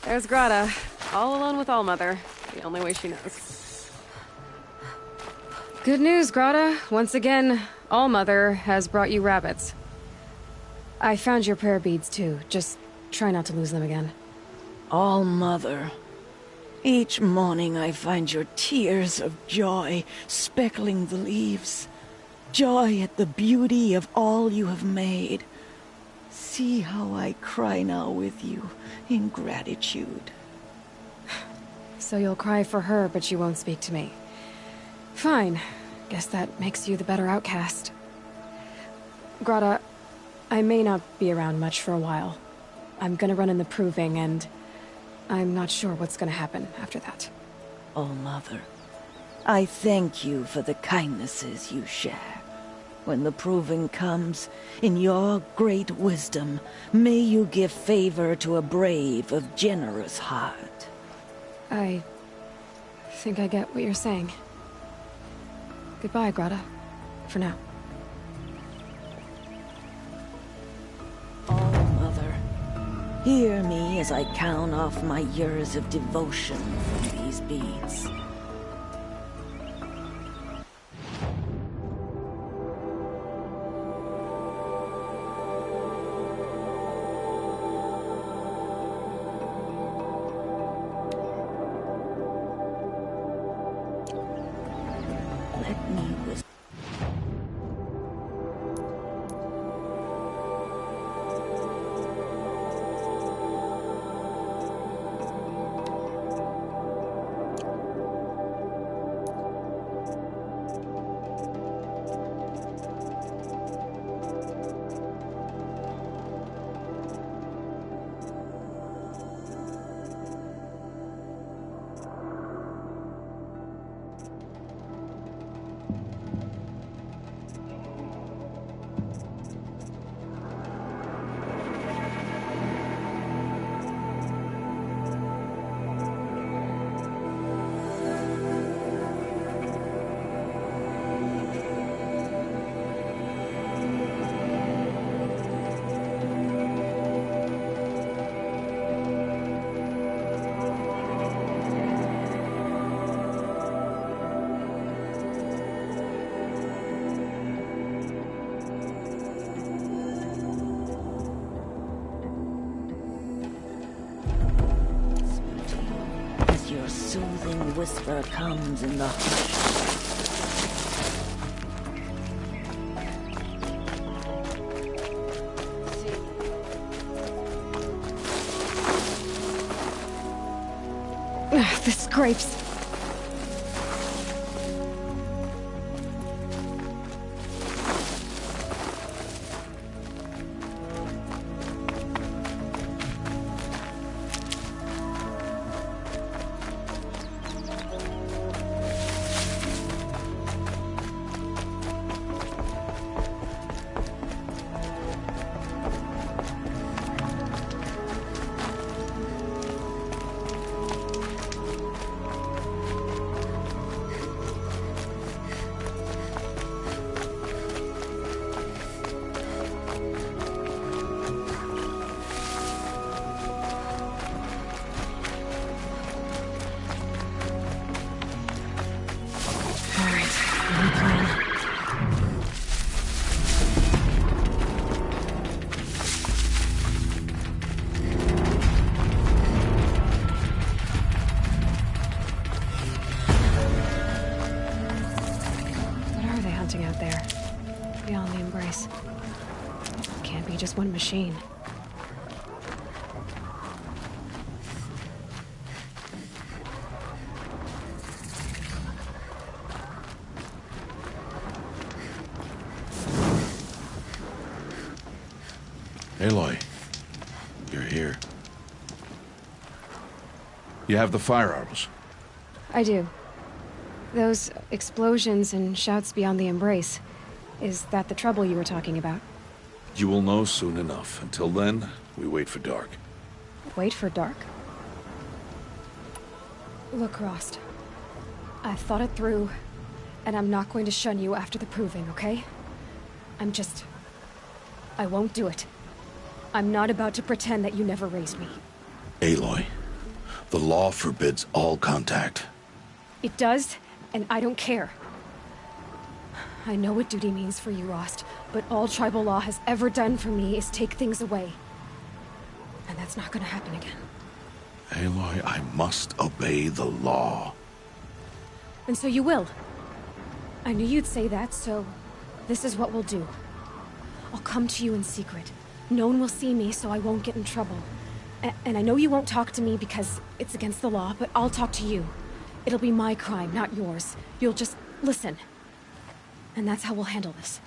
There's Grata, all alone with Allmother, the only way she knows. Good news, Grata. Once again, Allmother has brought you rabbits. I found your prayer beads, too. Just try not to lose them again. All Mother. Each morning I find your tears of joy speckling the leaves. Joy at the beauty of all you have made. See how I cry now with you in gratitude. So you'll cry for her, but you won't speak to me. Fine. Guess that makes you the better outcast. Grata, I may not be around much for a while. I'm gonna run in the proving, and I'm not sure what's gonna happen after that. Oh, Mother, I thank you for the kindnesses you share. When the proving comes, in your great wisdom, may you give favor to a brave of generous heart. I think I get what you're saying. Goodbye, Grata. For now. Oh, Mother, hear me as I count off my years of devotion from these beads. Let me whisper. Your soothing whisper comes in the hush. Ugh, the scrapes. Out there, beyond the embrace. Can't be just one machine. Aloy, you're here. You have the fire arrows. I do. Those explosions and shouts beyond the embrace. Is that the trouble you were talking about? You will know soon enough. Until then, we wait for dark. Wait for dark? Look, Rost. I've thought it through, and I'm not going to shun you after the proving, okay? I won't do it. I'm not about to pretend that you never raised me. Aloy, The law forbids all contact. It does, and I don't care. I know what duty means for you, Rost, but all tribal law has ever done for me is take things away. And that's not gonna happen again. Aloy, I must obey the law. And so you will. I knew you'd say that, so this is what we'll do. I'll come to you in secret. No one will see me, so I won't get in trouble. And I know you won't talk to me because it's against the law, but I'll talk to you. It'll be my crime, not yours. You'll just listen. And that's how we'll handle this.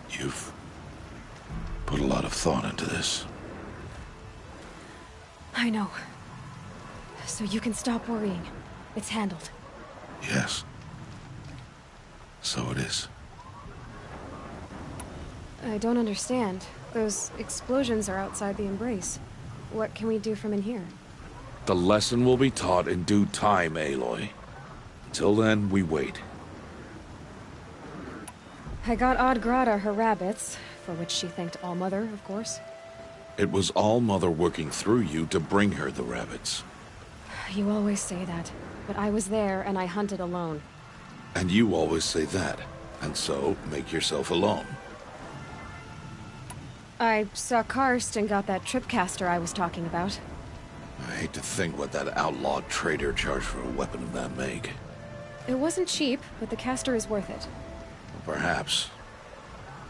You've put a lot of thought into this. I know. So you can stop worrying. It's handled. Yes. So it is. I don't understand. Those explosions are outside the embrace. What can we do from in here? The lesson will be taught in due time, Aloy. Until then, we wait. I got Odd Grata her rabbits, for which she thanked All-Mother, of course. It was All-Mother working through you to bring her the rabbits. You always say that, but I was there and I hunted alone. And you always say that, and so make yourself alone. I saw Karst and got that tripcaster I was talking about. I hate to think what that outlawed trader charged for a weapon of that make. It wasn't cheap, but the caster is worth it. Perhaps.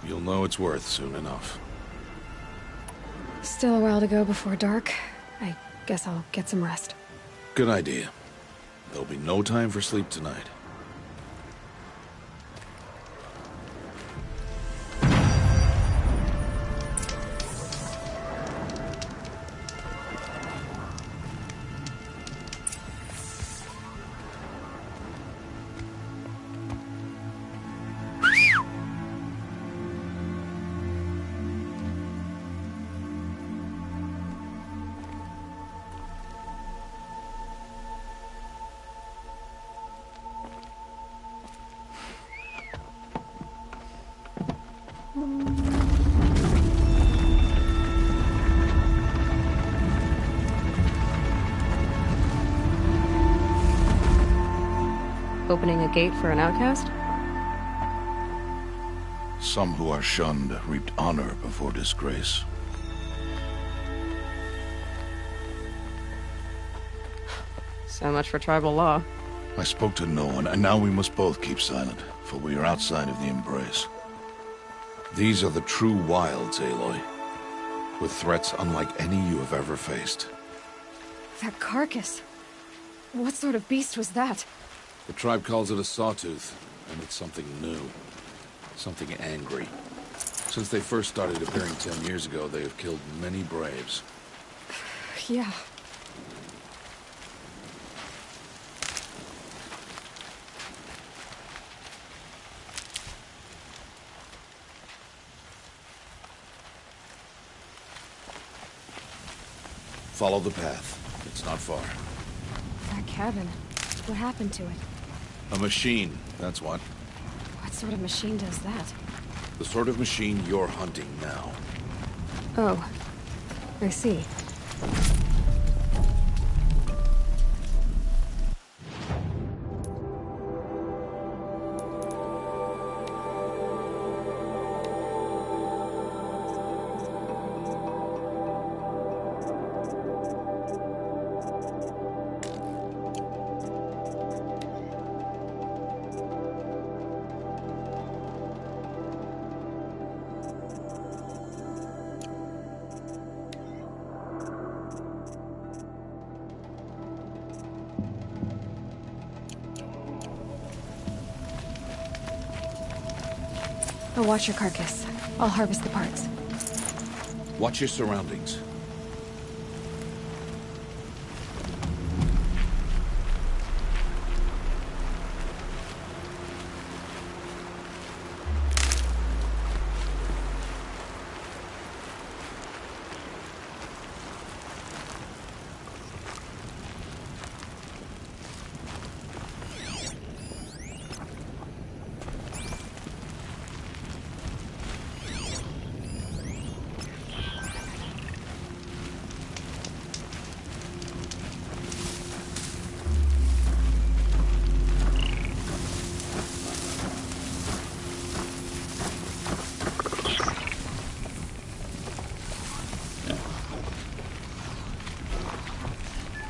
You'll know it's worth soon enough. Still a while to go before dark. I guess I'll get some rest. Good idea. There'll be no time for sleep tonight. Opening a gate for an outcast? Some who are shunned reaped honor before disgrace. So much for tribal law. I spoke to no one, and now we must both keep silent, for we are outside of the embrace. These are the true wilds, Aloy, with threats unlike any you have ever faced. That carcass. What sort of beast was that? The tribe calls it a sawtooth, and it's something new. Something angry. Since they first started appearing 10 years ago, they have killed many braves. Yeah. Follow the path. It's not far. That cabin. What happened to it? A machine, that's what. What sort of machine does that? The sort of machine you're hunting now. Oh. I see. I'll watch your carcass. I'll harvest the parts. Watch your surroundings.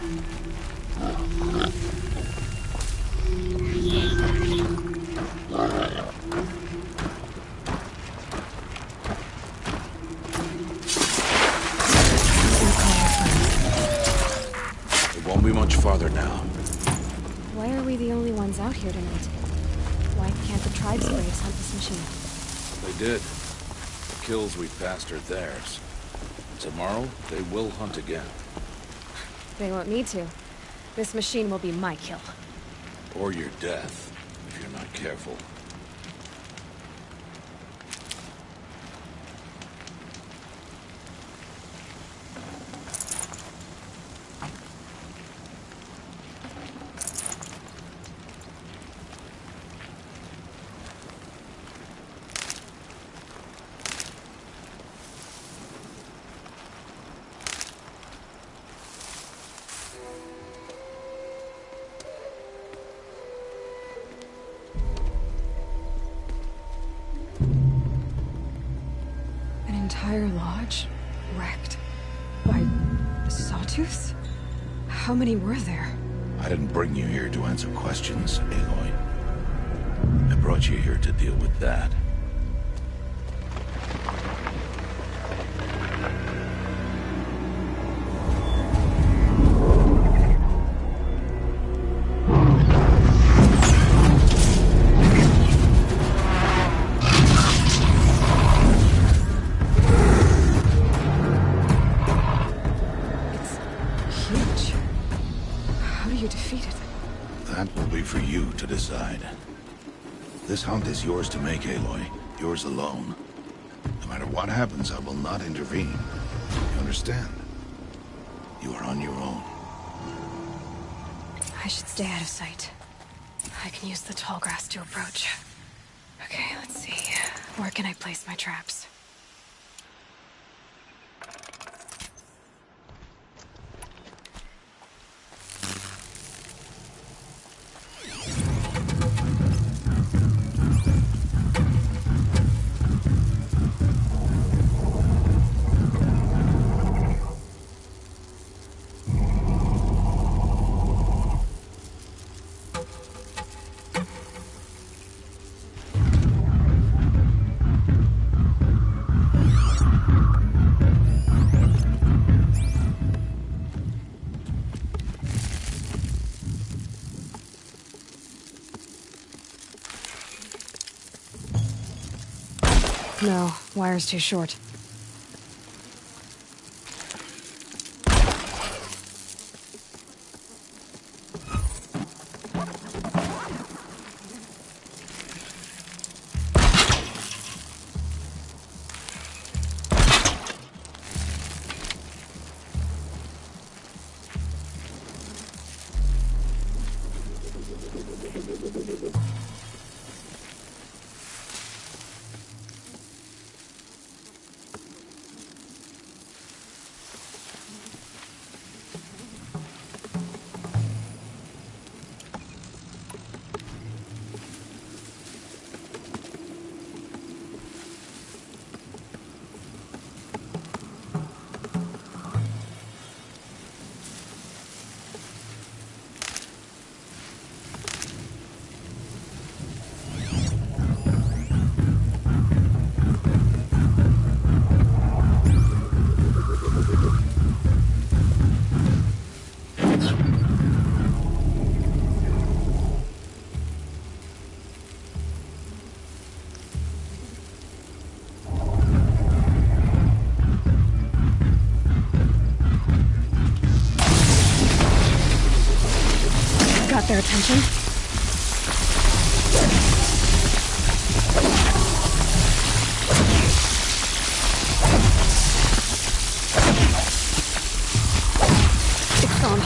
It won't be much farther now. Why are we the only ones out here tonight? Why can't the tribes braves hunt this machine? They did. The kills we passed are theirs. Tomorrow, they will hunt again. They won't need to. This machine will be my kill. Or your death, if you're not careful. Entire lodge wrecked by sawtooths? How many were there? I didn't bring you here to answer questions, Aloy. I brought you here to deal with that. For you to decide. This hunt is yours to make, Aloy. Yours alone. No matter what happens, I will not intervene. You understand? You are on your own. I should stay out of sight. I can use the tall grass to approach. Okay, let's see. Where can I place my traps? No, wire's too short. Got their attention? It's on me.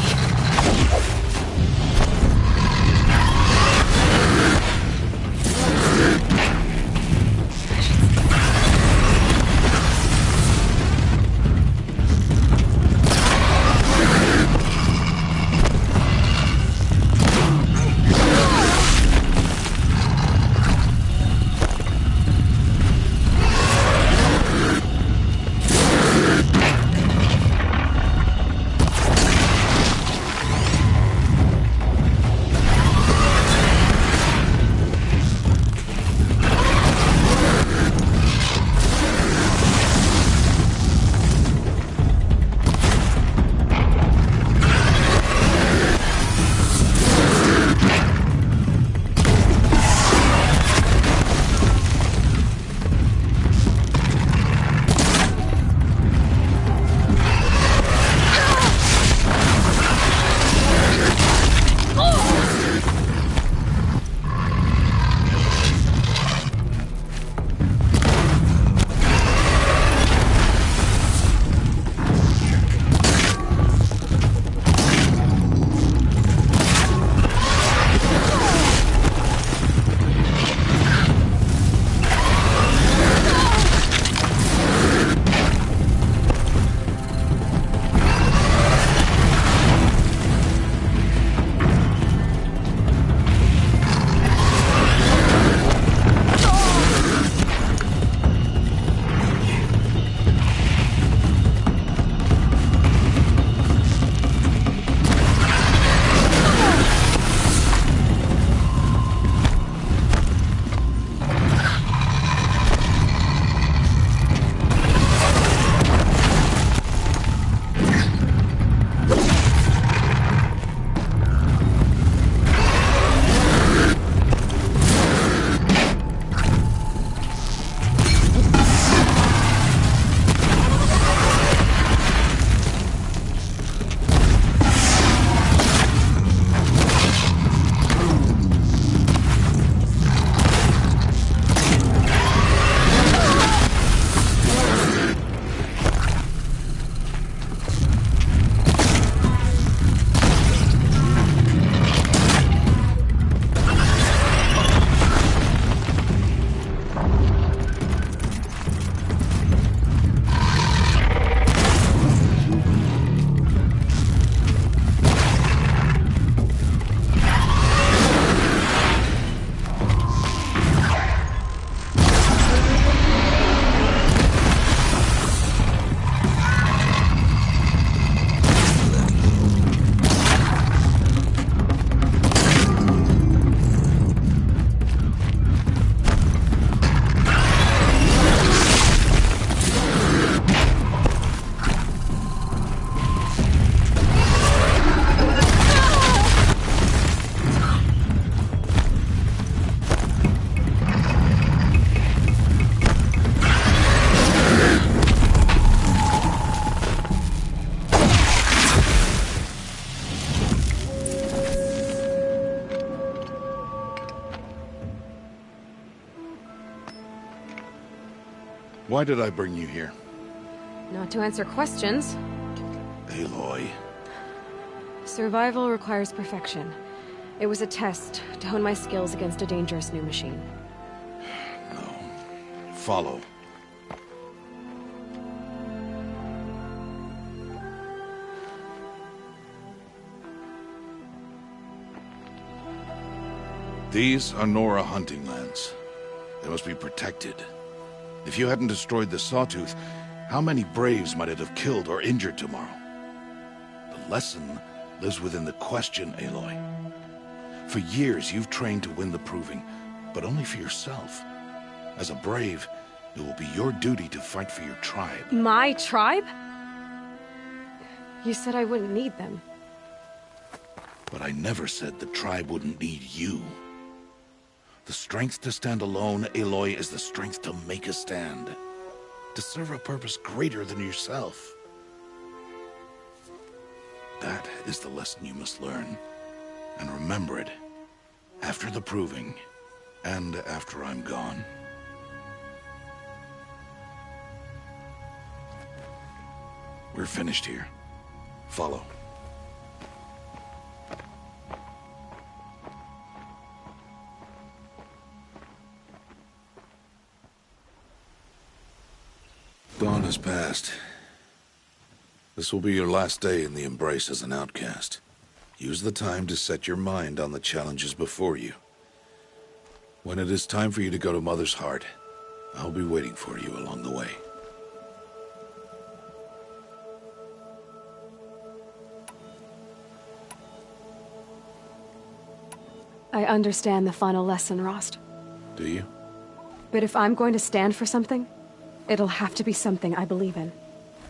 Why did I bring you here? Not to answer questions. Aloy. Survival requires perfection. It was a test to hone my skills against a dangerous new machine. No. Follow. These are Nora hunting lands. They must be protected. If you hadn't destroyed the Sawtooth, how many Braves might it have killed or injured tomorrow? The lesson lives within the question, Aloy. For years, you've trained to win the Proving, but only for yourself. As a Brave, it will be your duty to fight for your tribe. My tribe? You said I wouldn't need them. But I never said the tribe wouldn't need you. The strength to stand alone, Aloy, is the strength to make a stand. To serve a purpose greater than yourself. That is the lesson you must learn. And remember it. After the Proving. And after I'm gone. We're finished here. Follow. Dawn has passed. This will be your last day in the Embrace as an outcast. Use the time to set your mind on the challenges before you. When it is time for you to go to Mother's Heart, I'll be waiting for you along the way. I understand the final lesson, Rost. Do you? But if I'm going to stand for something, it'll have to be something I believe in.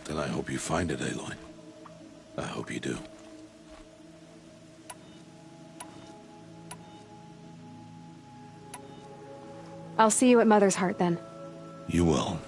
Then I hope you find it, Aloy. I hope you do. I'll see you at Mother's Heart, then. You will.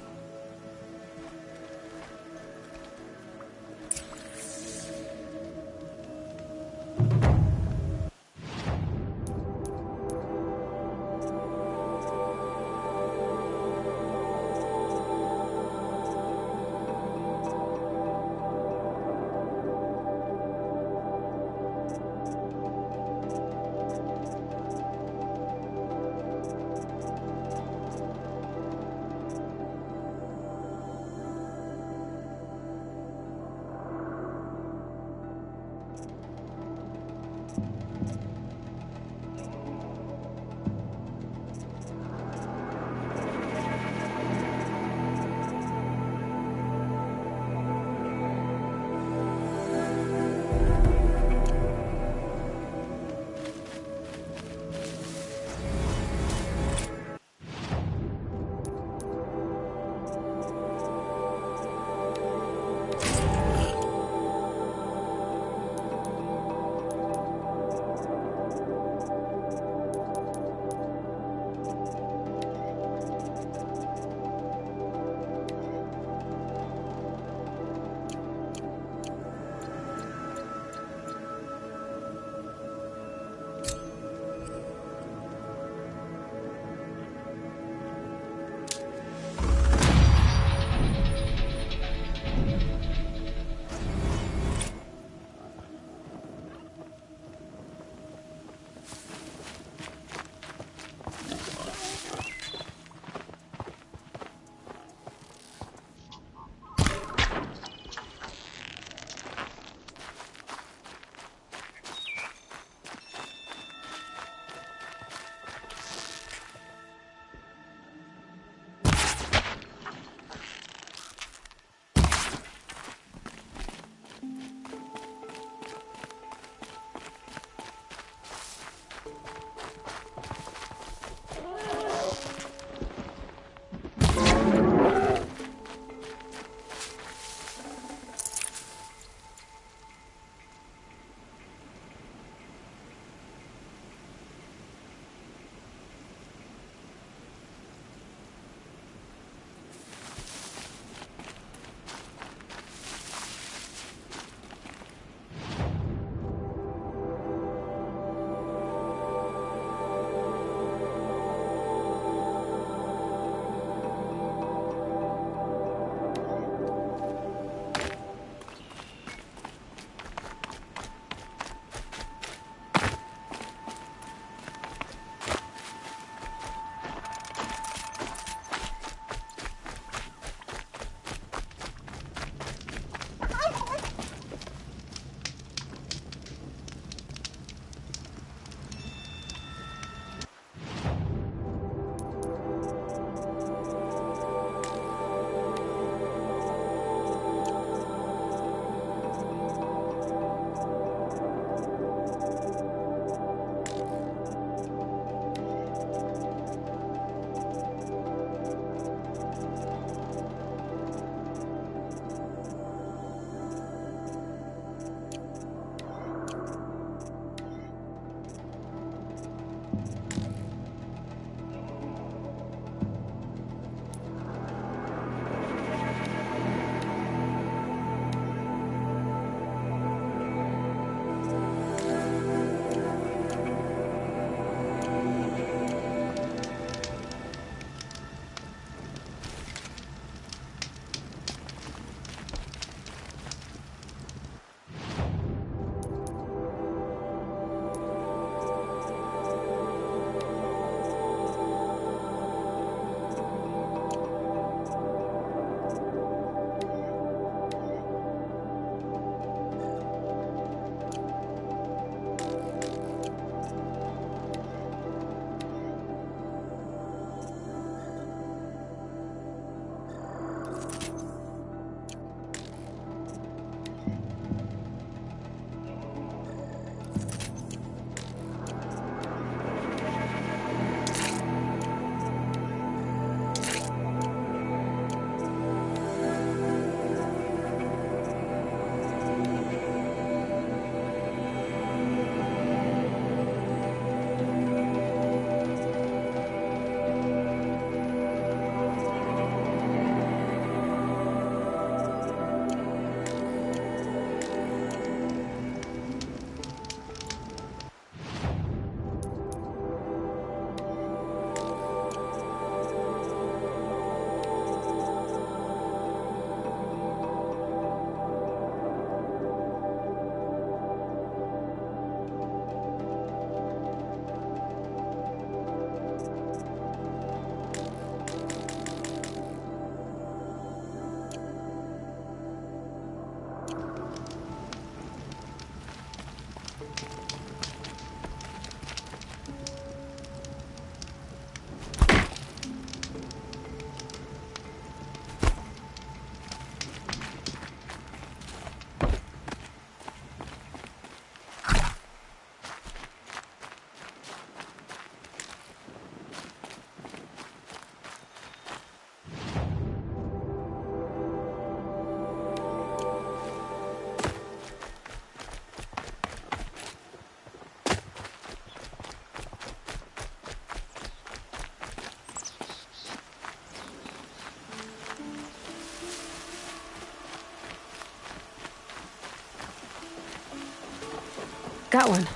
Got one.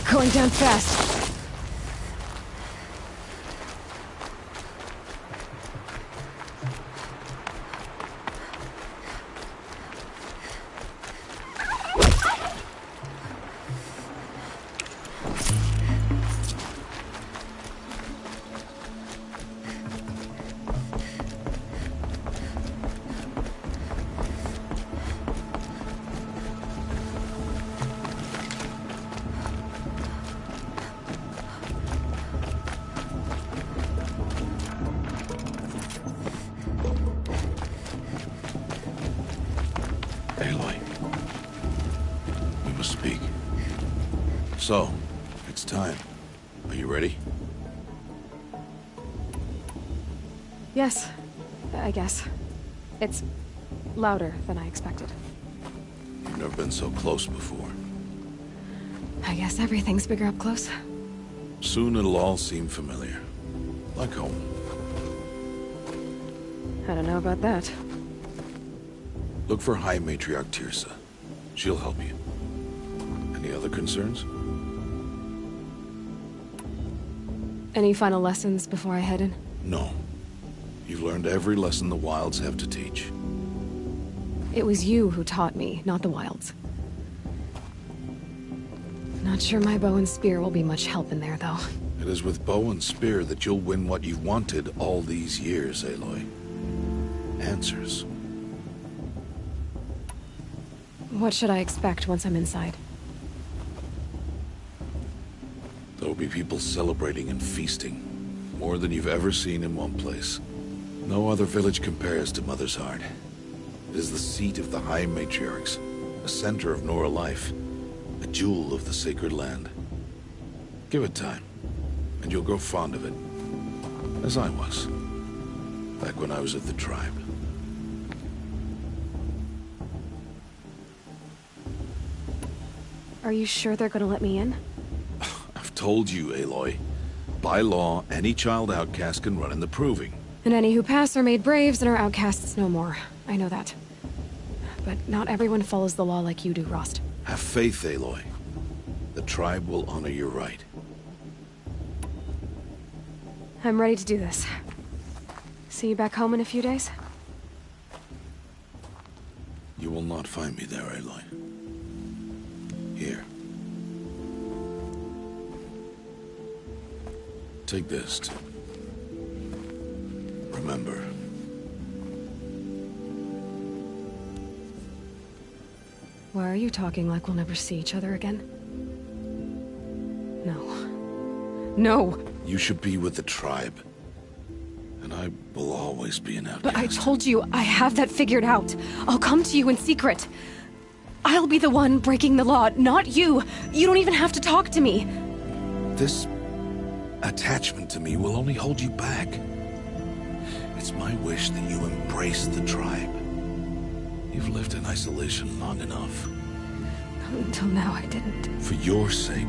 Going down fast. Aloy. We must speak. So, it's time. Are you ready? Yes, I guess. It's louder than I expected. You've never been so close before. I guess everything's bigger up close. Soon it'll all seem familiar. Like home. I don't know about that. Look for High Matriarch Tirsa. She'll help you. Any other concerns? Any final lessons before I head in? No. You've learned every lesson the Wilds have to teach. It was you who taught me, not the Wilds. Not sure my bow and spear will be much help in there, though. It is with bow and spear that you'll win what you've wanted all these years, Aloy. Answers. What should I expect once I'm inside? There will be people celebrating and feasting. More than you've ever seen in one place. No other village compares to Mother's Heart. It is the seat of the High Matriarchs, a center of Nora life, a jewel of the sacred land. Give it time, and you'll grow fond of it. As I was, back when I was at the tribe. Are you sure they're gonna let me in? I've told you, Aloy. By law, any child outcast can run in the Proving. And any who pass are made braves and are outcasts no more. I know that. But not everyone follows the law like you do, Rost. Have faith, Aloy. The tribe will honor your right. I'm ready to do this. See you back home in a few days? You will not find me there, Aloy. Here. Take this to remember. Why are you talking like we'll never see each other again? No. No! You should be with the tribe. And I will always be an outcast. But I told you, I have that figured out. I'll come to you in secret. I'll be the one breaking the law, not you. You don't even have to talk to me. This attachment to me will only hold you back. It's my wish that you embrace the tribe. You've lived in isolation long enough. Until now, I didn't. For your sake,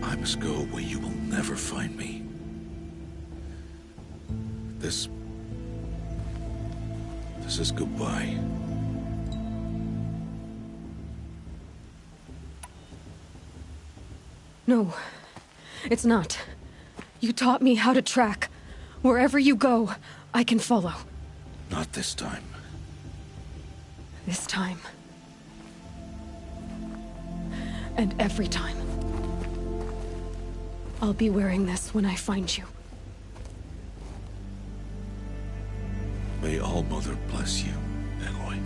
I must go where you will never find me. This is goodbye. No, it's not. You taught me how to track. Wherever you go, I can follow. Not this time. This time. And every time. I'll be wearing this when I find you. May All-Mother bless you, Aloy.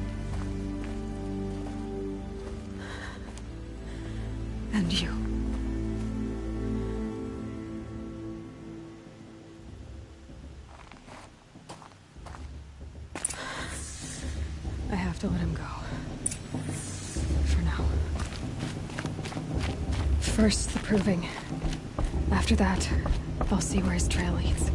And you. I have to let him go. For now. First, the proving. After that, I'll see where his trail leads.